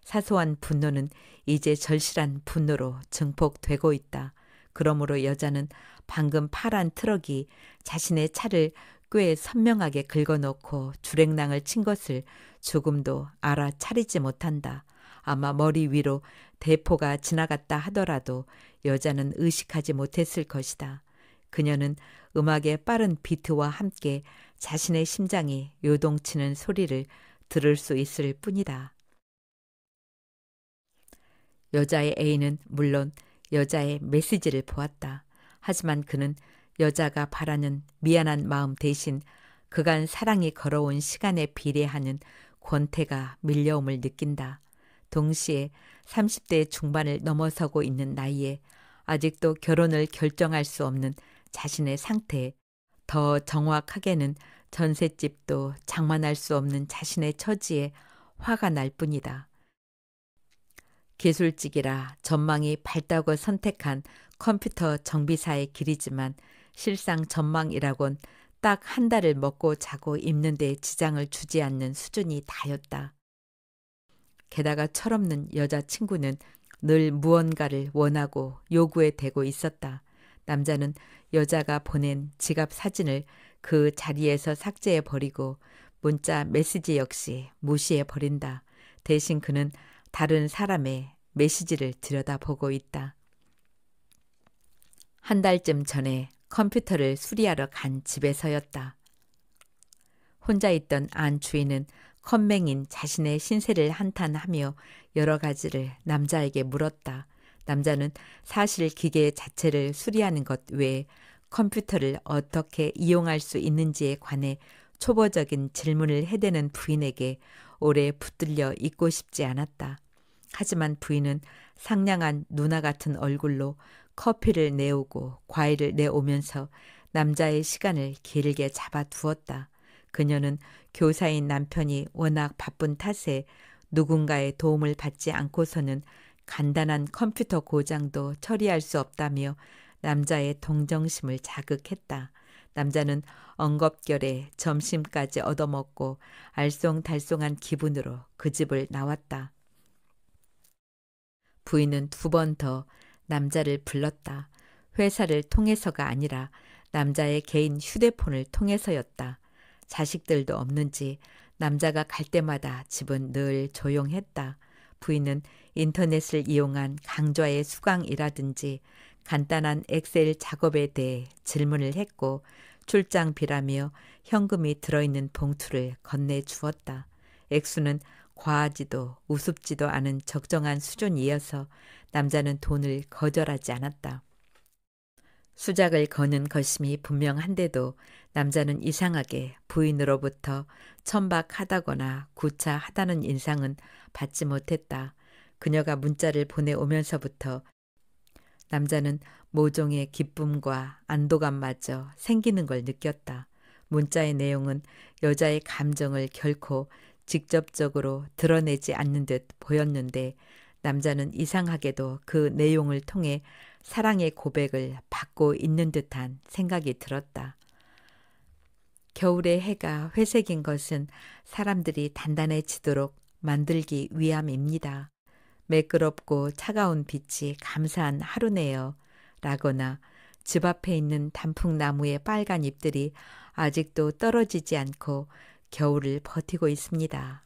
사소한 분노는 이제 절실한 분노로 증폭되고 있다. 그러므로 여자는 방금 파란 트럭이 자신의 차를 꽤 선명하게 긁어놓고 주랭랑을 친 것을 조금도 알아차리지 못한다. 아마 머리 위로 대포가 지나갔다 하더라도 여자는 의식하지 못했을 것이다. 그녀는 음악의 빠른 비트와 함께 자신의 심장이 요동치는 소리를 들을 수 있을 뿐이다. 여자의 애인은 물론 여자의 메시지를 보았다. 하지만 그는 여자가 바라는 미안한 마음 대신 그간 사랑이 걸어온 시간에 비례하는 권태가 밀려옴을 느낀다. 동시에 30대 중반을 넘어서고 있는 나이에 아직도 결혼을 결정할 수 없는 자신의 상태, 더 정확하게는 전셋집도 장만할 수 없는 자신의 처지에 화가 날 뿐이다. 기술직이라 전망이 밝다고 선택한 컴퓨터 정비사의 길이지만 실상 전망이라곤 딱 한 달을 먹고 자고 입는 데 지장을 주지 않는 수준이 다였다. 게다가 철없는 여자친구는 늘 무언가를 원하고 요구에 대고 있었다. 남자는 여자가 보낸 지갑 사진을 그 자리에서 삭제해버리고 문자 메시지 역시 무시해버린다. 대신 그는 다른 사람의 메시지를 들여다보고 있다. 한 달쯤 전에 컴퓨터를 수리하러 간 집에서였다. 혼자 있던 안 주인은 컴맹인 자신의 신세를 한탄하며 여러 가지를 남자에게 물었다. 남자는 사실 기계 자체를 수리하는 것 외에 컴퓨터를 어떻게 이용할 수 있는지에 관해 초보적인 질문을 해대는 부인에게 오래 붙들려 있고 싶지 않았다. 하지만 부인은 상냥한 누나 같은 얼굴로 커피를 내오고 과일을 내오면서 남자의 시간을 길게 잡아두었다. 그녀는 교사인 남편이 워낙 바쁜 탓에 누군가의 도움을 받지 않고서는 간단한 컴퓨터 고장도 처리할 수 없다며 남자의 동정심을 자극했다. 남자는 엉겁결에 점심까지 얻어먹고 알쏭달쏭한 기분으로 그 집을 나왔다. 부인은 2번 더 남자를 불렀다. 회사를 통해서가 아니라 남자의 개인 휴대폰을 통해서였다. 자식들도 없는지 남자가 갈 때마다 집은 늘 조용했다. 부인은 인터넷을 이용한 강좌의 수강이라든지 간단한 엑셀 작업에 대해 질문을 했고 출장비라며 현금이 들어있는 봉투를 건네주었다. 액수는 과하지도 우습지도 않은 적정한 수준이어서 남자는 돈을 거절하지 않았다. 수작을 거는 것임이 분명한데도 남자는 이상하게 부인으로부터 천박하다거나 구차하다는 인상은 받지 못했다. 그녀가 문자를 보내오면서부터 남자는 모종의 기쁨과 안도감마저 생기는 걸 느꼈다. 문자의 내용은 여자의 감정을 결코 직접적으로 드러내지 않는 듯 보였는데 남자는 이상하게도 그 내용을 통해 사랑의 고백을 받고 있는 듯한 생각이 들었다. 겨울의 해가 회색인 것은 사람들이 단단해지도록 만들기 위함입니다. 매끄럽고 차가운 빛이 감사한 하루네요. 라거나 집 앞에 있는 단풍나무의 빨간 잎들이 아직도 떨어지지 않고 겨울을 버티고 있습니다.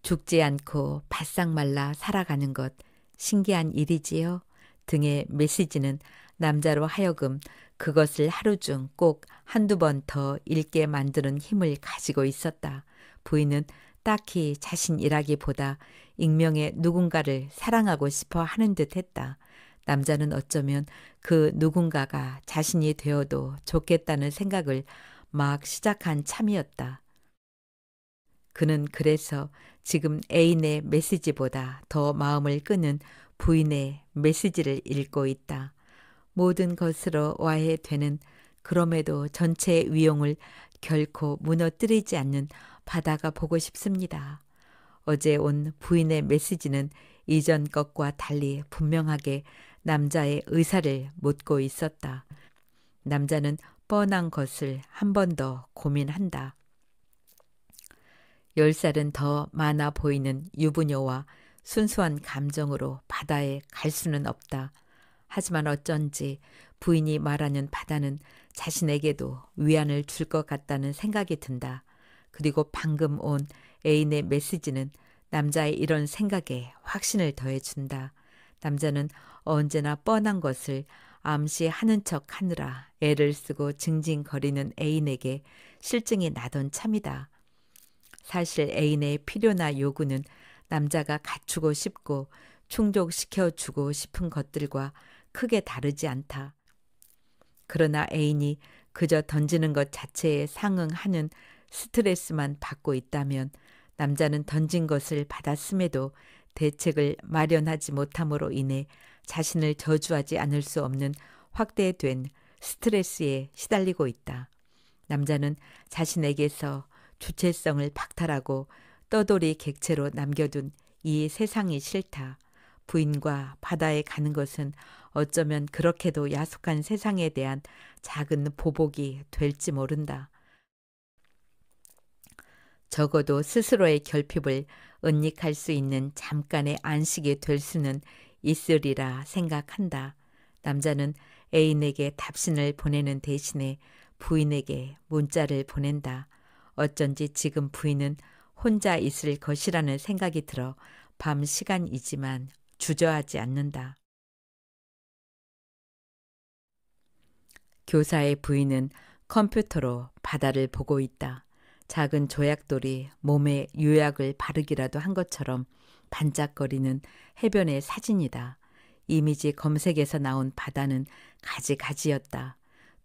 죽지 않고 바싹 말라 살아가는 것 신기한 일이지요. 등의 메시지는 남자로 하여금 그것을 하루 중 꼭 한두 번 더 읽게 만드는 힘을 가지고 있었다. 부인은 딱히 자신이라기보다 익명의 누군가를 사랑하고 싶어 하는 듯 했다. 남자는 어쩌면 그 누군가가 자신이 되어도 좋겠다는 생각을 막 시작한 참이었다. 그는 그래서 지금 애인의 메시지보다 더 마음을 끄는 부인의 메시지를 읽고 있다. 모든 것으로 와해되는 그럼에도 전체의 위용을 결코 무너뜨리지 않는 바다가 보고 싶습니다. 어제 온 부인의 메시지는 이전 것과 달리 분명하게 남자의 의사를 묻고 있었다. 남자는 뻔한 것을 한 번 더 고민한다. 10살은 더 많아 보이는 유부녀와 순수한 감정으로 바다에 갈 수는 없다. 하지만 어쩐지 부인이 말하는 바다는 자신에게도 위안을 줄 것 같다는 생각이 든다. 그리고 방금 온 애인의 메시지는 남자의 이런 생각에 확신을 더해준다. 남자는 언제나 뻔한 것을 암시하는 척 하느라 애를 쓰고 징징거리는 애인에게 실증이 나던 참이다. 사실 애인의 필요나 요구는 남자가 갖추고 싶고 충족시켜주고 싶은 것들과 크게 다르지 않다. 그러나 애인이 그저 던지는 것 자체에 상응하는 스트레스만 받고 있다면 남자는 던진 것을 받았음에도 대책을 마련하지 못함으로 인해 자신을 저주하지 않을 수 없는 확대된 스트레스에 시달리고 있다. 남자는 자신에게서 주체성을 박탈하고 떠돌이 객체로 남겨둔 이 세상이 싫다. 부인과 바다에 가는 것은 어쩌면 그렇게도 야속한 세상에 대한 작은 보복이 될지 모른다. 적어도 스스로의 결핍을 은닉할 수 있는 잠깐의 안식이 될 수는 있으리라 생각한다. 남자는 애인에게 답신을 보내는 대신에 부인에게 문자를 보낸다. 어쩐지 지금 부인은 혼자 있을 것이라는 생각이 들어 밤 시간이지만 주저하지 않는다. 교사의 부인은 컴퓨터로 바다를 보고 있다. 작은 조약돌이 몸에 유약을 바르기라도 한 것처럼 반짝거리는 해변의 사진이다. 이미지 검색에서 나온 바다는 가지가지였다.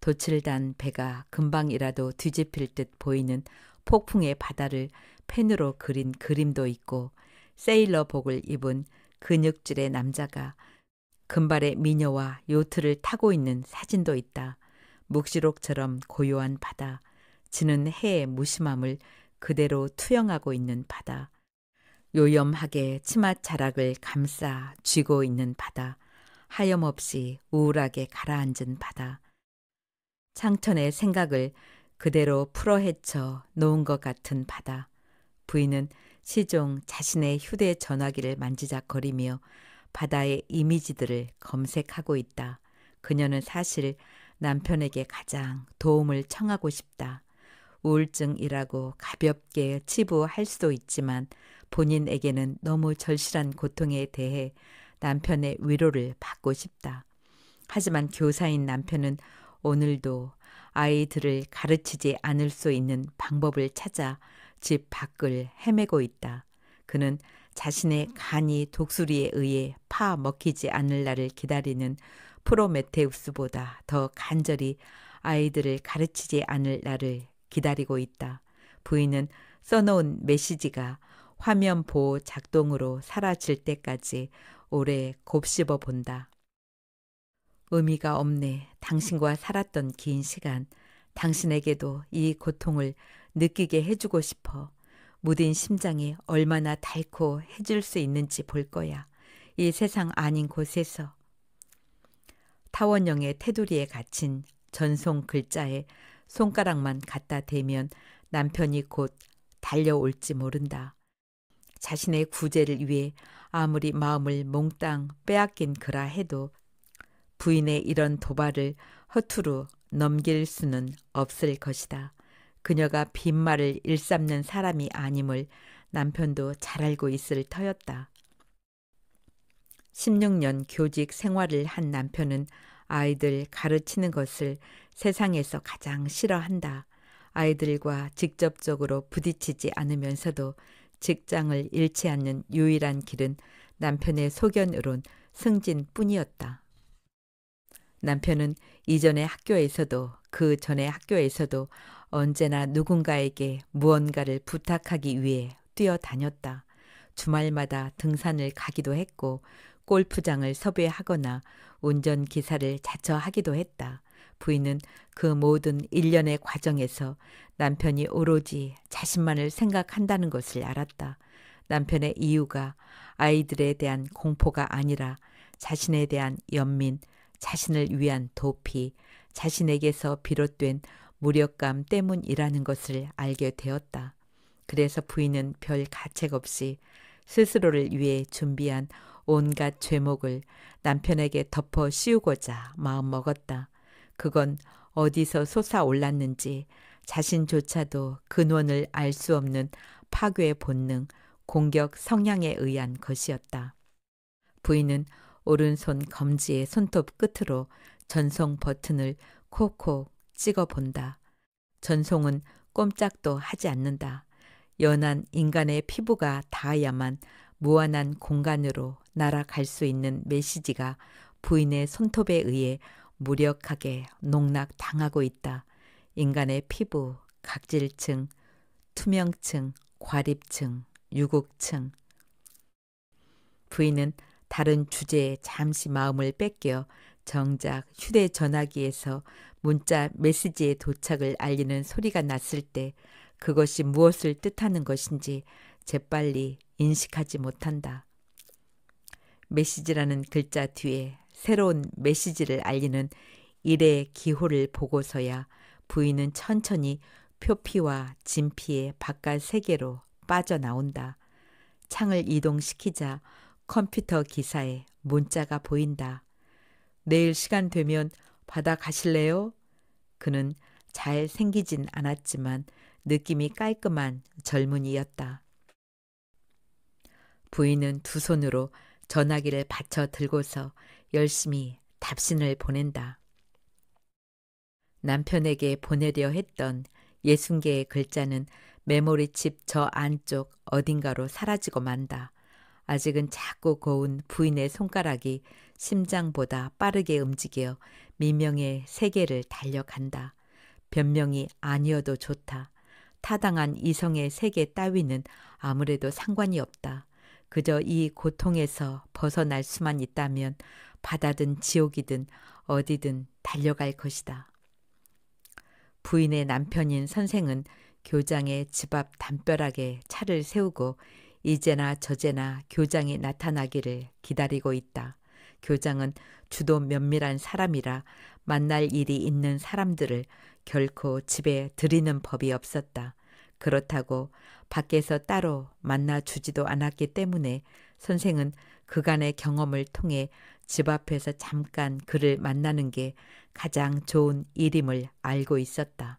도칠단 배가 금방이라도 뒤집힐 듯 보이는 폭풍의 바다를 펜으로 그린 그림도 있고 세일러복을 입은 근육질의 남자가 금발의 미녀와 요트를 타고 있는 사진도 있다. 묵시록처럼 고요한 바다, 지는 해의 무심함을 그대로 투영하고 있는 바다, 요염하게 치맛자락을 감싸 쥐고 있는 바다, 하염없이 우울하게 가라앉은 바다, 창천의 생각을 그대로 풀어헤쳐 놓은 것 같은 바다. 부인은 시종 자신의 휴대전화기를 만지작거리며 바다의 이미지들을 검색하고 있다. 그녀는 사실 남편에게 가장 도움을 청하고 싶다. 우울증이라고 가볍게 치부할 수도 있지만 본인에게는 너무 절실한 고통에 대해 남편의 위로를 받고 싶다. 하지만 교사인 남편은 오늘도 아이들을 가르치지 않을 수 있는 방법을 찾아 집 밖을 헤매고 있다. 그는 자신의 간이 독수리에 의해 파먹히지 않을 날을 기다리는 프로메테우스보다 더 간절히 아이들을 가르치지 않을 날을 기다리고 있다. 부인은 써놓은 메시지가 화면 보호 작동으로 사라질 때까지 오래 곱씹어 본다. 의미가 없네. 당신과 살았던 긴 시간. 당신에게도 이 고통을 느끼게 해주고 싶어. 무딘 심장이 얼마나 닳고 해줄 수 있는지 볼 거야. 이 세상 아닌 곳에서. 타원형의 테두리에 갇힌 전송 글자에 손가락만 갖다 대면 남편이 곧 달려올지 모른다. 자신의 구제를 위해 아무리 마음을 몽땅 빼앗긴 그라 해도 부인의 이런 도발을 허투루 넘길 수는 없을 것이다. 그녀가 빈말을 일삼는 사람이 아님을 남편도 잘 알고 있을 터였다. 16년 교직 생활을 한 남편은 아이들 가르치는 것을 세상에서 가장 싫어한다. 아이들과 직접적으로 부딪히지 않으면서도 직장을 잃지 않는 유일한 길은 남편의 소견으론 승진뿐이었다. 남편은 이전의 학교에서도 그 전의 학교에서도 언제나 누군가에게 무언가를 부탁하기 위해 뛰어다녔다. 주말마다 등산을 가기도 했고 골프장을 섭외하거나 운전기사를 자처하기도 했다. 부인은 그 모든 일련의 과정에서 남편이 오로지 자신만을 생각한다는 것을 알았다. 남편의 이유가 아이들에 대한 공포가 아니라 자신에 대한 연민, 자신을 위한 도피, 자신에게서 비롯된 무력감 때문이라는 것을 알게 되었다. 그래서 부인은 별 가책 없이 스스로를 위해 준비한 온갖 죄목을 남편에게 덮어 씌우고자 마음먹었다. 그건 어디서 솟아올랐는지 자신조차도 근원을 알 수 없는 파괴 본능, 공격 성향에 의한 것이었다. 부인은 오른손 검지의 손톱 끝으로 전송 버튼을 콕콕 찍어본다. 전송은 꼼짝도 하지 않는다. 연한 인간의 피부가 닿아야만 무한한 공간으로 날아갈 수 있는 메시지가 부인의 손톱에 의해 무력하게 농락당하고 있다. 인간의 피부, 각질층, 투명층, 과립층, 유국층. 부인은 다른 주제에 잠시 마음을 뺏겨 정작 휴대전화기에서 문자 메시지의 도착을 알리는 소리가 났을 때 그것이 무엇을 뜻하는 것인지 재빨리 인식하지 못한다. 메시지라는 글자 뒤에 새로운 메시지를 알리는 일의 기호를 보고서야 부인은 천천히 표피와 진피의 바깥 세계로 빠져나온다. 창을 이동시키자 컴퓨터 기사에 문자가 보인다. 내일 시간 되면 바다 가실래요? 그는 잘 생기진 않았지만 느낌이 깔끔한 젊은이였다. 부인은 두 손으로 전화기를 받쳐 들고서 열심히 답신을 보낸다. 남편에게 보내려 했던 60개의 글자는 메모리칩 저 안쪽 어딘가로 사라지고 만다. 아직은 작고 고운 부인의 손가락이 심장보다 빠르게 움직여 미명의 세계를 달려간다. 변명이 아니어도 좋다. 타당한 이성의 세계 따위는 아무래도 상관이 없다. 그저 이 고통에서 벗어날 수만 있다면 바다든 지옥이든 어디든 달려갈 것이다. 부인의 남편인 선생은 교장의 집 앞 담벼락에 차를 세우고 이제나 저제나 교장이 나타나기를 기다리고 있다. 교장은 주도 면밀한 사람이라 만날 일이 있는 사람들을 결코 집에 들이는 법이 없었다. 그렇다고 밖에서 따로 만나주지도 않았기 때문에 선생은 그간의 경험을 통해 집 앞에서 잠깐 그를 만나는 게 가장 좋은 일임을 알고 있었다.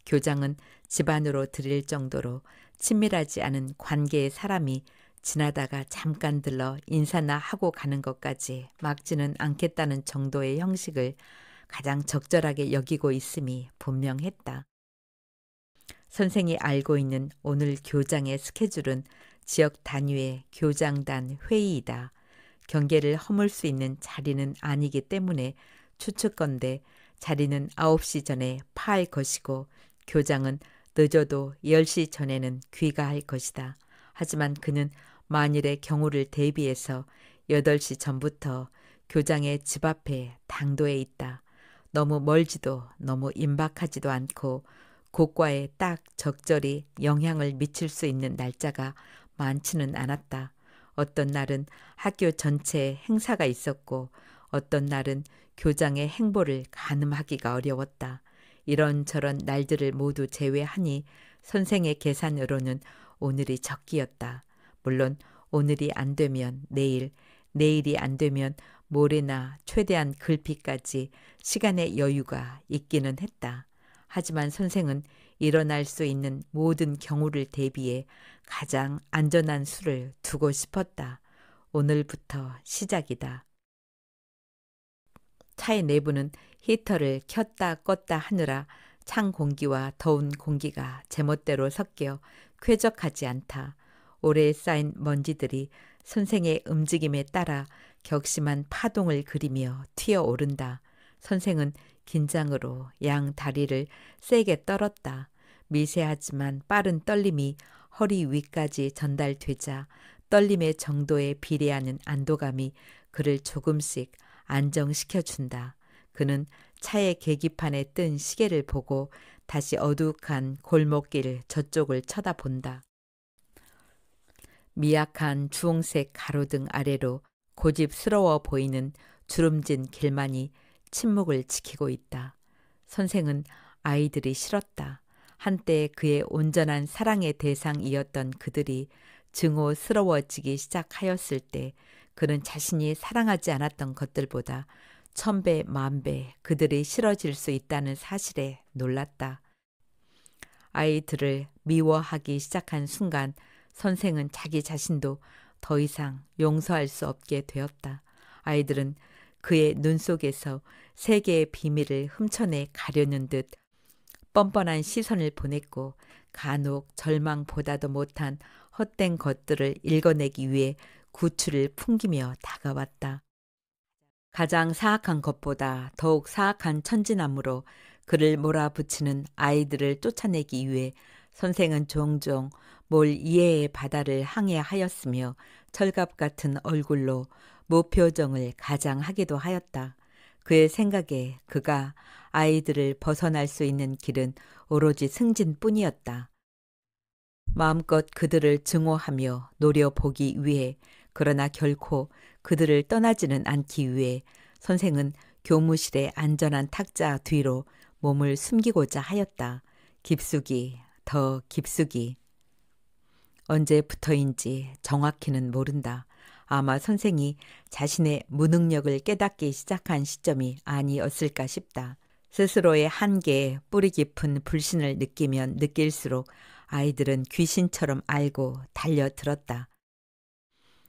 교장은 집 안으로 들일 정도로 친밀하지 않은 관계의 사람이 지나다가 잠깐 들러 인사나 하고 가는 것까지 막지는 않겠다는 정도의 형식을 가장 적절하게 여기고 있음이 분명했다. 선생이 알고 있는 오늘 교장의 스케줄은 지역 단위의 교장단 회의이다. 경계를 허물 수 있는 자리는 아니기 때문에 추측건대 자리는 9시 전에 파할 것이고 교장은 늦어도 10시 전에는 귀가할 것이다. 하지만 그는 만일의 경우를 대비해서 8시 전부터 교장의 집 앞에 당도해 있다. 너무 멀지도 너무 임박하지도 않고 고과에 딱 적절히 영향을 미칠 수 있는 날짜가 많지는 않았다. 어떤 날은 학교 전체에 행사가 있었고 어떤 날은 교장의 행보를 가늠하기가 어려웠다. 이런저런 날들을 모두 제외하니 선생의 계산으로는 오늘이 적기였다. 물론 오늘이 안 되면 내일, 내일이 안 되면 모래나 최대한 글피까지 시간의 여유가 있기는 했다. 하지만 선생은 일어날 수 있는 모든 경우를 대비해 가장 안전한 수를 두고 싶었다. 오늘부터 시작이다. 차의 내부는 히터를 켰다 껐다 하느라 찬 공기와 더운 공기가 제멋대로 섞여 쾌적하지 않다. 오래 쌓인 먼지들이 선생의 움직임에 따라 격심한 파동을 그리며 튀어오른다. 선생은 긴장으로 양 다리를 세게 떨었다. 미세하지만 빠른 떨림이 허리 위까지 전달되자 떨림의 정도에 비례하는 안도감이 그를 조금씩 안정시켜준다. 그는 차의 계기판에 뜬 시계를 보고 다시 어둑한 골목길 저쪽을 쳐다본다. 미약한 주홍색 가로등 아래로 고집스러워 보이는 주름진 길만이 침묵을 지키고 있다. 선생은 아이들이 싫었다. 한때 그의 온전한 사랑의 대상이었던 그들이 증오스러워지기 시작하였을 때 그는 자신이 사랑하지 않았던 것들보다 1000배, 10,000배 그들이 싫어질 수 있다는 사실에 놀랐다. 아이들을 미워하기 시작한 순간 선생은 자기 자신도 더 이상 용서할 수 없게 되었다. 아이들은 그의 눈 속에서 세계의 비밀을 훔쳐내 가려는 듯 뻔뻔한 시선을 보냈고 간혹 절망보다도 못한 헛된 것들을 읽어내기 위해 구추를 풍기며 다가왔다. 가장 사악한 것보다 더욱 사악한 천진함으로 그를 몰아붙이는 아이들을 쫓아내기 위해 선생은 종종 몰 이해의 바다를 항해하였으며 철갑 같은 얼굴로 무표정을 가장하기도 하였다. 그의 생각에 그가 아이들을 벗어날 수 있는 길은 오로지 승진뿐이었다. 마음껏 그들을 증오하며 노려보기 위해, 그러나 결코 그들을 떠나지는 않기 위해 선생은 교무실의 안전한 탁자 뒤로 몸을 숨기고자 하였다. 깊숙이, 더 깊숙이. 언제부터인지 정확히는 모른다. 아마 선생이 자신의 무능력을 깨닫기 시작한 시점이 아니었을까 싶다. 스스로의 한계에 뿌리 깊은 불신을 느끼면 느낄수록 아이들은 귀신처럼 알고 달려들었다.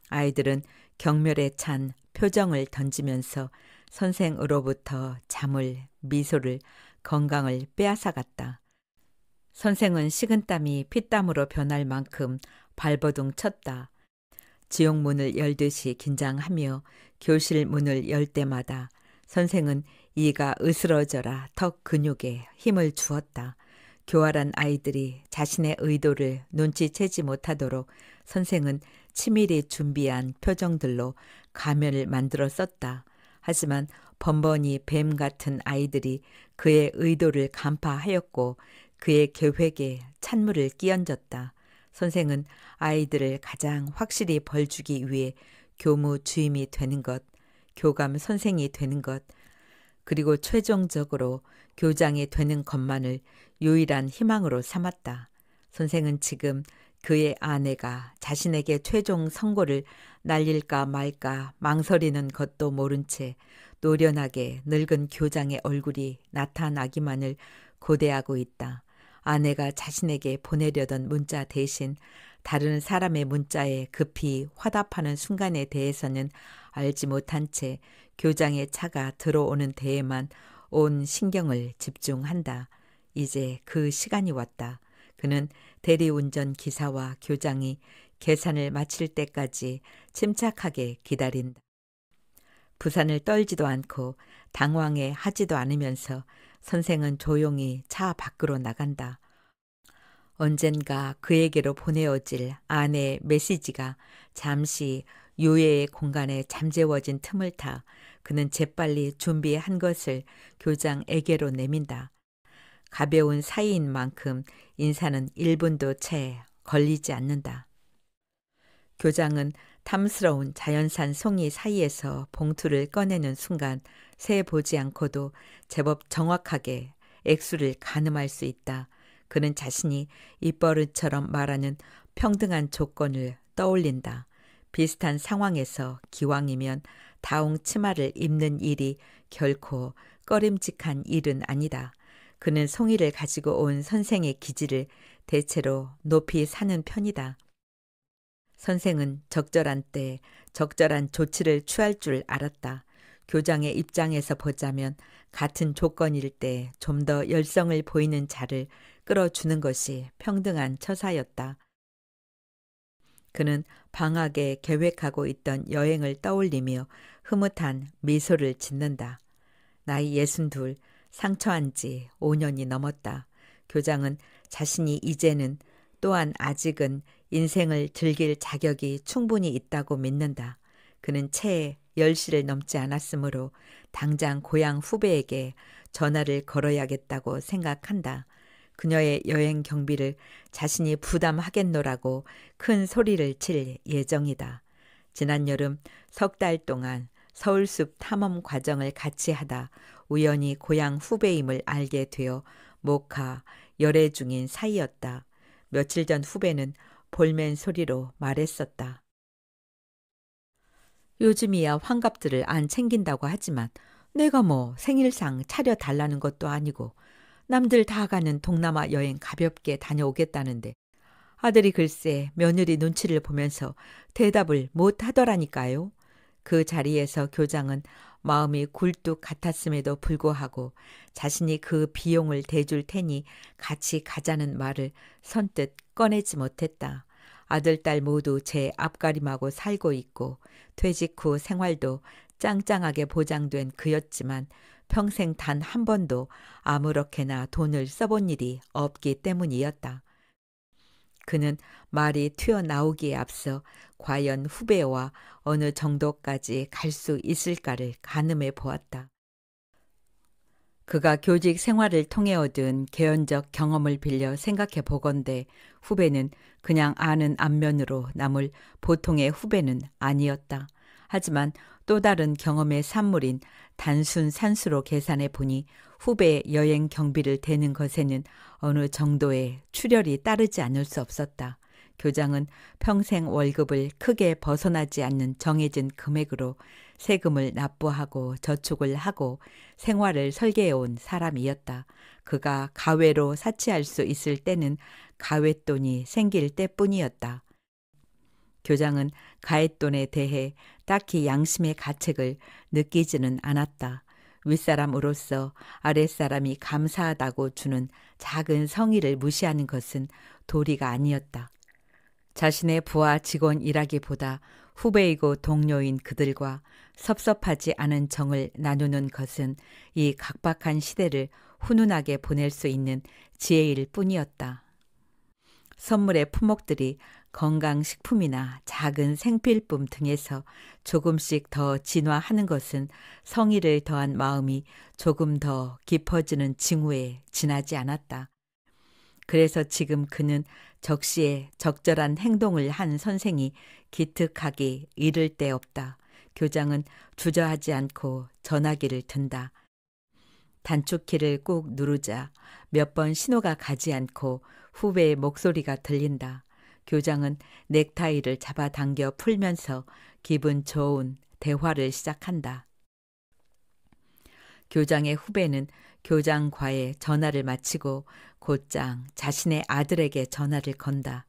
아이들은 경멸에 찬 표정을 던지면서 선생으로부터 잠을, 미소를, 건강을 빼앗아갔다. 선생은 식은땀이 피땀으로 변할 만큼 발버둥 쳤다. 지옥문을 열듯이 긴장하며 교실 문을 열 때마다 선생은 이가 으스러져라 턱 근육에 힘을 주었다. 교활한 아이들이 자신의 의도를 눈치채지 못하도록 선생은 치밀히 준비한 표정들로 가면을 만들어 썼다. 하지만 번번이 뱀 같은 아이들이 그의 의도를 간파하였고 그의 계획에 찬물을 끼얹었다. 선생은 아이들을 가장 확실히 벌주기 위해 교무 주임이 되는 것, 교감 선생이 되는 것, 그리고 최종적으로 교장이 되는 것만을 유일한 희망으로 삼았다. 선생은 지금 그의 아내가 자신에게 최종 선고를 날릴까 말까 망설이는 것도 모른 채 노련하게 늙은 교장의 얼굴이 나타나기만을 고대하고 있다. 아내가 자신에게 보내려던 문자 대신 다른 사람의 문자에 급히 화답하는 순간에 대해서는 알지 못한 채 교장의 차가 들어오는 데에만 온 신경을 집중한다. 이제 그 시간이 왔다. 그는 대리운전 기사와 교장이 계산을 마칠 때까지 침착하게 기다린다. 부산을 떨지도 않고 당황해 하지도 않으면서 선생은 조용히 차 밖으로 나간다. 언젠가 그에게로 보내어질 아내의 메시지가 잠시 유예의 공간에 잠재워진 틈을 타 그는 재빨리 준비한 것을 교장에게로 내민다. 가벼운 사이인 만큼 인사는 1분도 채 걸리지 않는다. 교장은 탐스러운 자연산 송이 사이에서 봉투를 꺼내는 순간 세 보지 않고도 제법 정확하게 액수를 가늠할 수 있다. 그는 자신이 입버릇처럼 말하는 평등한 조건을 떠올린다. 비슷한 상황에서 기왕이면 다홍 치마를 입는 일이 결코 꺼림칙한 일은 아니다. 그는 송이를 가지고 온 선생의 기지를 대체로 높이 사는 편이다. 선생은 적절한 때 적절한 조치를 취할 줄 알았다. 교장의 입장에서 보자면 같은 조건일 때 좀 더 열성을 보이는 자를 끌어주는 것이 평등한 처사였다. 그는 방학에 계획하고 있던 여행을 떠올리며 흐뭇한 미소를 짓는다. 나이 62, 상처한 지 5년이 넘었다. 교장은 자신이 이제는 또한 아직은 인생을 즐길 자격이 충분히 있다고 믿는다. 그는 채 10시를 넘지 않았으므로 당장 고향 후배에게 전화를 걸어야겠다고 생각한다. 그녀의 여행 경비를 자신이 부담하겠노라고 큰 소리를 칠 예정이다. 지난 여름 석 달 동안 서울숲 탐험 과정을 같이 하다 우연히 고향 후배임을 알게 되어 목하 열애 중인 사이였다. 며칠 전 후배는 볼멘 소리로 말했었다. 요즘이야 환갑들을 안 챙긴다고 하지만 내가 뭐 생일상 차려달라는 것도 아니고 남들 다 가는 동남아 여행 가볍게 다녀오겠다는데 아들이 글쎄 며느리 눈치를 보면서 대답을 못 하더라니까요. 그 자리에서 교장은 마음이 굴뚝 같았음에도 불구하고 자신이 그 비용을 대줄 테니 같이 가자는 말을 선뜻 꺼내지 못했다. 아들, 딸 모두 제 앞가림하고 살고 있고 퇴직 후 생활도 짱짱하게 보장된 그였지만 평생 단 한 번도 아무렇게나 돈을 써본 일이 없기 때문이었다. 그는 말이 튀어나오기에 앞서 과연 후배와 어느 정도까지 갈 수 있을까를 가늠해 보았다. 그가 교직 생활을 통해 얻은 개연적 경험을 빌려 생각해 보건대 후배는 그냥 아는 안면으로 남을 보통의 후배는 아니었다. 하지만 또 다른 경험의 산물인 단순 산수로 계산해 보니 후배의 여행 경비를 대는 것에는 어느 정도의 출혈이 따르지 않을 수 없었다. 교장은 평생 월급을 크게 벗어나지 않는 정해진 금액으로 세금을 납부하고 저축을 하고 생활을 설계해온 사람이었다. 그가 가외로 사치할 수 있을 때는 가외돈이 생길 때뿐이었다. 교장은 가액돈에 대해 딱히 양심의 가책을 느끼지는 않았다. 윗사람으로서 아랫사람이 감사하다고 주는 작은 성의를 무시하는 것은 도리가 아니었다. 자신의 부하 직원이라기보다 후배이고 동료인 그들과 섭섭하지 않은 정을 나누는 것은 이 각박한 시대를 훈훈하게 보낼 수 있는 지혜일 뿐이었다. 선물의 품목들이 건강식품이나 작은 생필품 등에서 조금씩 더 진화하는 것은 성의를 더한 마음이 조금 더 깊어지는 징후에 지나지 않았다. 그래서 지금 그는 적시에 적절한 행동을 한 선생이 기특하기 이를 데 없다. 교장은 주저하지 않고 전화기를 든다. 단축키를 꾹 누르자 몇 번 신호가 가지 않고 후배의 목소리가 들린다. 교장은 넥타이를 잡아당겨 풀면서 기분 좋은 대화를 시작한다. 교장의 후배는 교장과의 전화를 마치고 곧장 자신의 아들에게 전화를 건다.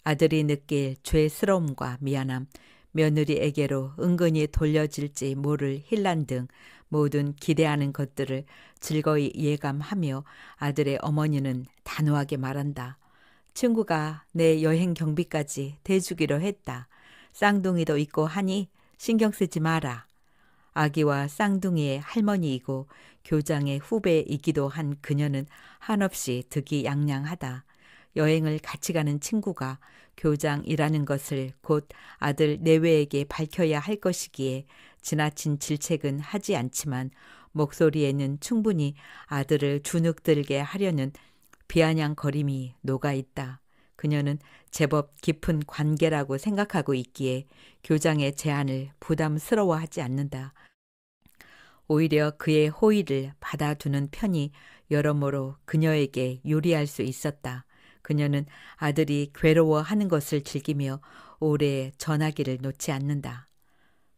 아들이 느낄 죄스러움과 미안함, 며느리에게로 은근히 돌려질지 모를 혼란 등 모든 기대하는 것들을 즐거이 예감하며 아들의 어머니는 단호하게 말한다. 친구가 내 여행 경비까지 대주기로 했다. 쌍둥이도 있고 하니 신경 쓰지 마라. 아기와 쌍둥이의 할머니이고 교장의 후배이기도 한 그녀는 한없이 득이양양하다. 여행을 같이 가는 친구가 교장이라는 것을 곧 아들 내외에게 밝혀야 할 것이기에 지나친 질책은 하지 않지만 목소리에는 충분히 아들을 주눅들게 하려는 비아냥거림이 녹아있다. 그녀는 제법 깊은 관계라고 생각하고 있기에 교장의 제안을 부담스러워하지 않는다. 오히려 그의 호의를 받아두는 편이 여러모로 그녀에게 유리할 수 있었다. 그녀는 아들이 괴로워하는 것을 즐기며 오래 전화기를 놓지 않는다.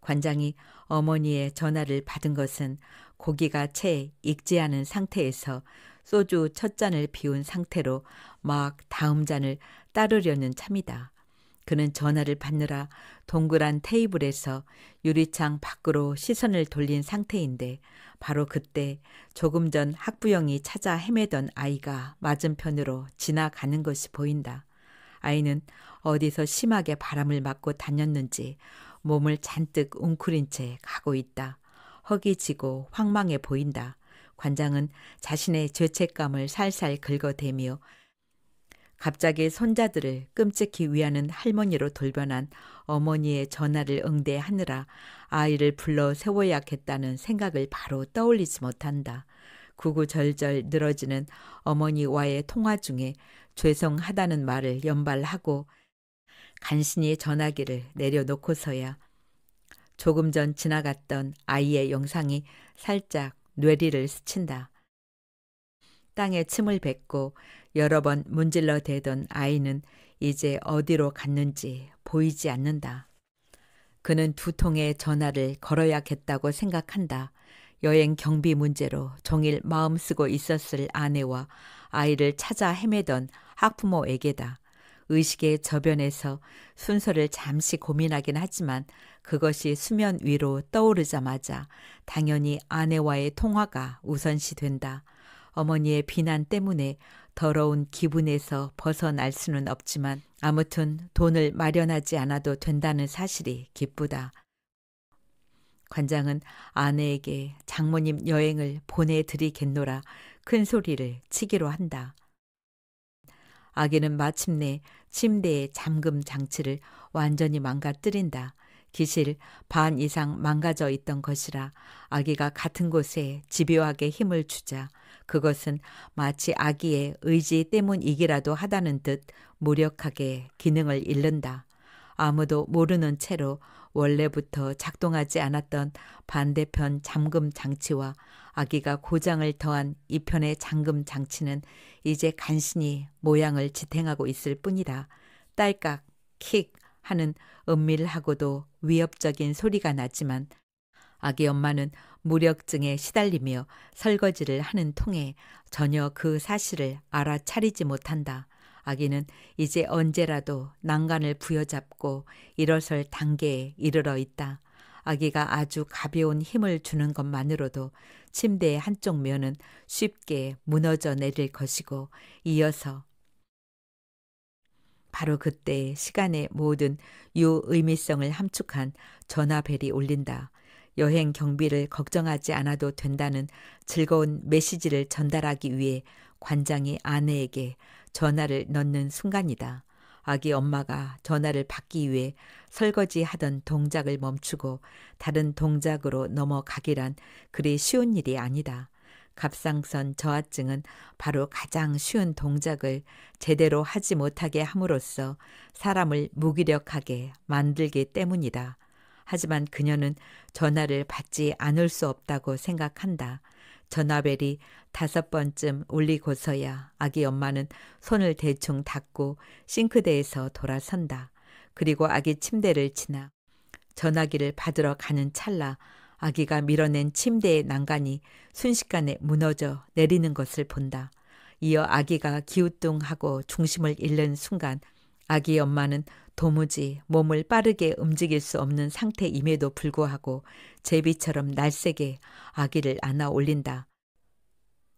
관장이 어머니의 전화를 받은 것은 고기가 채 익지 않은 상태에서 소주 첫 잔을 비운 상태로 막 다음 잔을 따르려는 참이다. 그는 전화를 받느라 동그란 테이블에서 유리창 밖으로 시선을 돌린 상태인데 바로 그때 조금 전 학부형이 찾아 헤매던 아이가 맞은편으로 지나가는 것이 보인다. 아이는 어디서 심하게 바람을 맞고 다녔는지 몸을 잔뜩 웅크린 채 가고 있다. 허기지고 황망해 보인다. 관장은 자신의 죄책감을 살살 긁어대며 갑자기 손자들을 끔찍히 위하는 할머니로 돌변한 어머니의 전화를 응대하느라 아이를 불러 세워야겠다는 생각을 바로 떠올리지 못한다. 구구절절 늘어지는 어머니와의 통화 중에 죄송하다는 말을 연발하고 간신히 전화기를 내려놓고서야 조금 전 지나갔던 아이의 영상이 살짝 뇌리를 스친다. 땅에 침을 뱉고 여러 번 문질러 대던 아이는 이제 어디로 갔는지 보이지 않는다. 그는 두 통의 전화를 걸어야겠다고 생각한다. 여행 경비 문제로 종일 마음 쓰고 있었을 아내와 아이를 찾아 헤매던 학부모에게다. 의식의 저변에서 순서를 잠시 고민하긴 하지만 그것이 수면 위로 떠오르자마자 당연히 아내와의 통화가 우선시 된다. 어머니의 비난 때문에 더러운 기분에서 벗어날 수는 없지만 아무튼 돈을 마련하지 않아도 된다는 사실이 기쁘다. 관장은 아내에게 장모님 여행을 보내드리겠노라 큰 소리를 치기로 한다. 아기는 마침내 침대의 잠금 장치를 완전히 망가뜨린다. 기실 반 이상 망가져 있던 것이라 아기가 같은 곳에 집요하게 힘을 주자 그것은 마치 아기의 의지 때문이기라도 하다는 듯 무력하게 기능을 잃는다. 아무도 모르는 채로 원래부터 작동하지 않았던 반대편 잠금 장치와 아기가 고장을 더한 이 편의 잠금 장치는 이제 간신히 모양을 지탱하고 있을 뿐이다. 딸깍 킥 하는 은밀하고도 위협적인 소리가 나지만 아기 엄마는 무력증에 시달리며 설거지를 하는 통에 전혀 그 사실을 알아차리지 못한다. 아기는 이제 언제라도 난간을 부여잡고 일어설 단계에 이르러 있다. 아기가 아주 가벼운 힘을 주는 것만으로도 침대의 한쪽 면은 쉽게 무너져 내릴 것이고 이어서 바로 그때 시간의 모든 유의미성을 함축한 전화벨이 울린다. 여행 경비를 걱정하지 않아도 된다는 즐거운 메시지를 전달하기 위해 관장이 아내에게 전화를 넣는 순간이다. 아기 엄마가 전화를 받기 위해 설거지하던 동작을 멈추고 다른 동작으로 넘어가기란 그리 쉬운 일이 아니다. 갑상선 저하증은 바로 가장 쉬운 동작을 제대로 하지 못하게 함으로써 사람을 무기력하게 만들기 때문이다. 하지만 그녀는 전화를 받지 않을 수 없다고 생각한다. 전화벨이 5번쯤 울리고서야 아기 엄마는 손을 대충 닦고 싱크대에서 돌아선다. 그리고 아기 침대를 지나 전화기를 받으러 가는 찰나 아기가 밀어낸 침대의 난간이 순식간에 무너져 내리는 것을 본다. 이어 아기가 기우뚱하고 중심을 잃는 순간 아기 엄마는 도무지 몸을 빠르게 움직일 수 없는 상태임에도 불구하고 제비처럼 날쌔게 아기를 안아 올린다.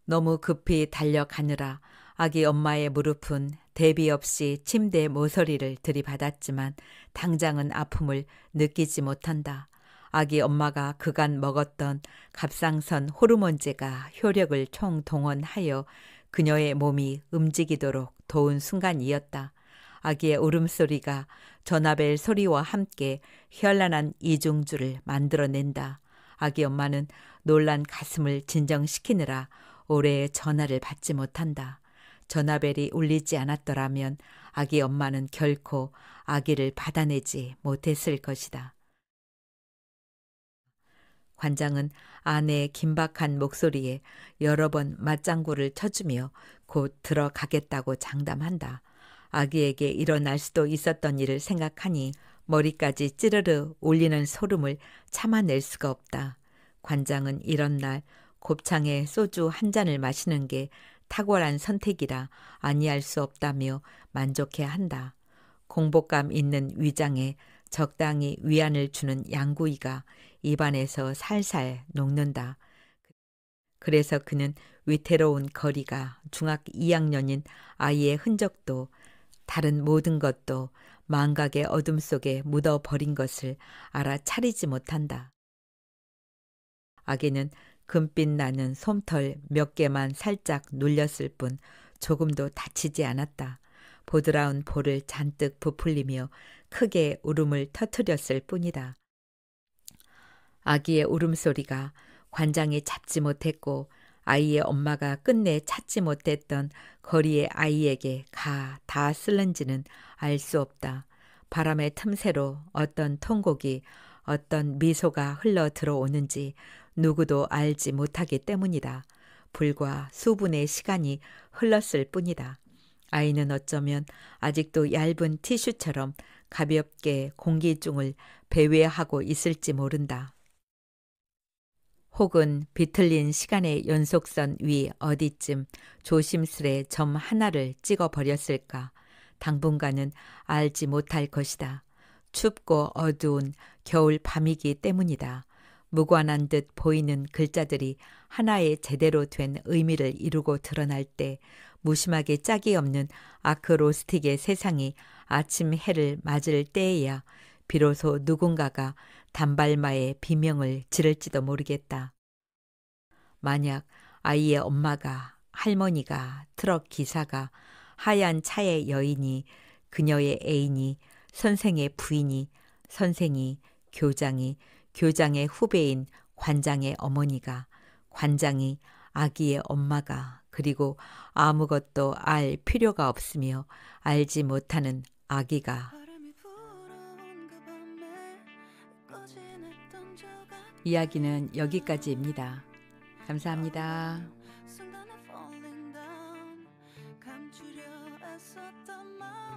너무 급히 달려가느라 아기 엄마의 무릎은 대비 없이 침대 모서리를 들이받았지만 당장은 아픔을 느끼지 못한다. 아기 엄마가 그간 먹었던 갑상선 호르몬제가 효력을 총동원하여 그녀의 몸이 움직이도록 도운 순간이었다. 아기의 울음소리가 전화벨 소리와 함께 현란한 이중주를 만들어낸다. 아기 엄마는 놀란 가슴을 진정시키느라 오래 전화를 받지 못한다. 전화벨이 울리지 않았더라면 아기 엄마는 결코 아기를 받아내지 못했을 것이다. 관장은 아내의 긴박한 목소리에 여러 번 맞장구를 쳐주며 곧 들어가겠다고 장담한다. 아기에게 일어날 수도 있었던 일을 생각하니 머리까지 찌르르 울리는 소름을 참아낼 수가 없다. 관장은 이런 날 곱창에 소주 한 잔을 마시는 게 탁월한 선택이라 아니할 수 없다며 만족해 한다. 공복감 있는 위장에 적당히 위안을 주는 양구이가 입안에서 살살 녹는다. 그래서 그는 위태로운 거리가 중학 2학년인 아이의 흔적도 다른 모든 것도 망각의 어둠 속에 묻어버린 것을 알아차리지 못한다. 아기는 금빛 나는 솜털 몇 개만 살짝 눌렸을 뿐 조금도 다치지 않았다. 보드라운 볼을 잔뜩 부풀리며 크게 울음을 터뜨렸을 뿐이다. 아기의 울음소리가 관장이 잡지 못했고 아이의 엄마가 끝내 찾지 못했던 거리의 아이에게 가 닿았을는지는 알 수 없다. 바람의 틈새로 어떤 통곡이 어떤 미소가 흘러 들어오는지 누구도 알지 못하기 때문이다. 불과 수분의 시간이 흘렀을 뿐이다. 아이는 어쩌면 아직도 얇은 티슈처럼 가볍게 공기중을 배회하고 있을지 모른다. 혹은 비틀린 시간의 연속선 위 어디쯤 조심스레 점 하나를 찍어버렸을까. 당분간은 알지 못할 것이다. 춥고 어두운 겨울 밤이기 때문이다. 무관한 듯 보이는 글자들이 하나의 제대로 된 의미를 이루고 드러날 때 무심하게 짝이 없는 아크로스틱의 세상이 아침 해를 맞을 때에야 비로소 누군가가 단발마의 비명을 지를지도 모르겠다. 만약 아이의 엄마가, 할머니가, 트럭 기사가, 하얀 차의 여인이, 그녀의 애인이, 선생의 부인이, 선생이, 교장이, 교장의 후배인 관장의 어머니가, 관장이, 아기의 엄마가, 그리고 아무것도 알 필요가 없으며 알지 못하는 아기가. 바람이 불어온 그 밤에 꺼지냈던 저 같은 이야기는 여기까지입니다. 감사합니다. 순간에 falling down 감추려 애썼던 말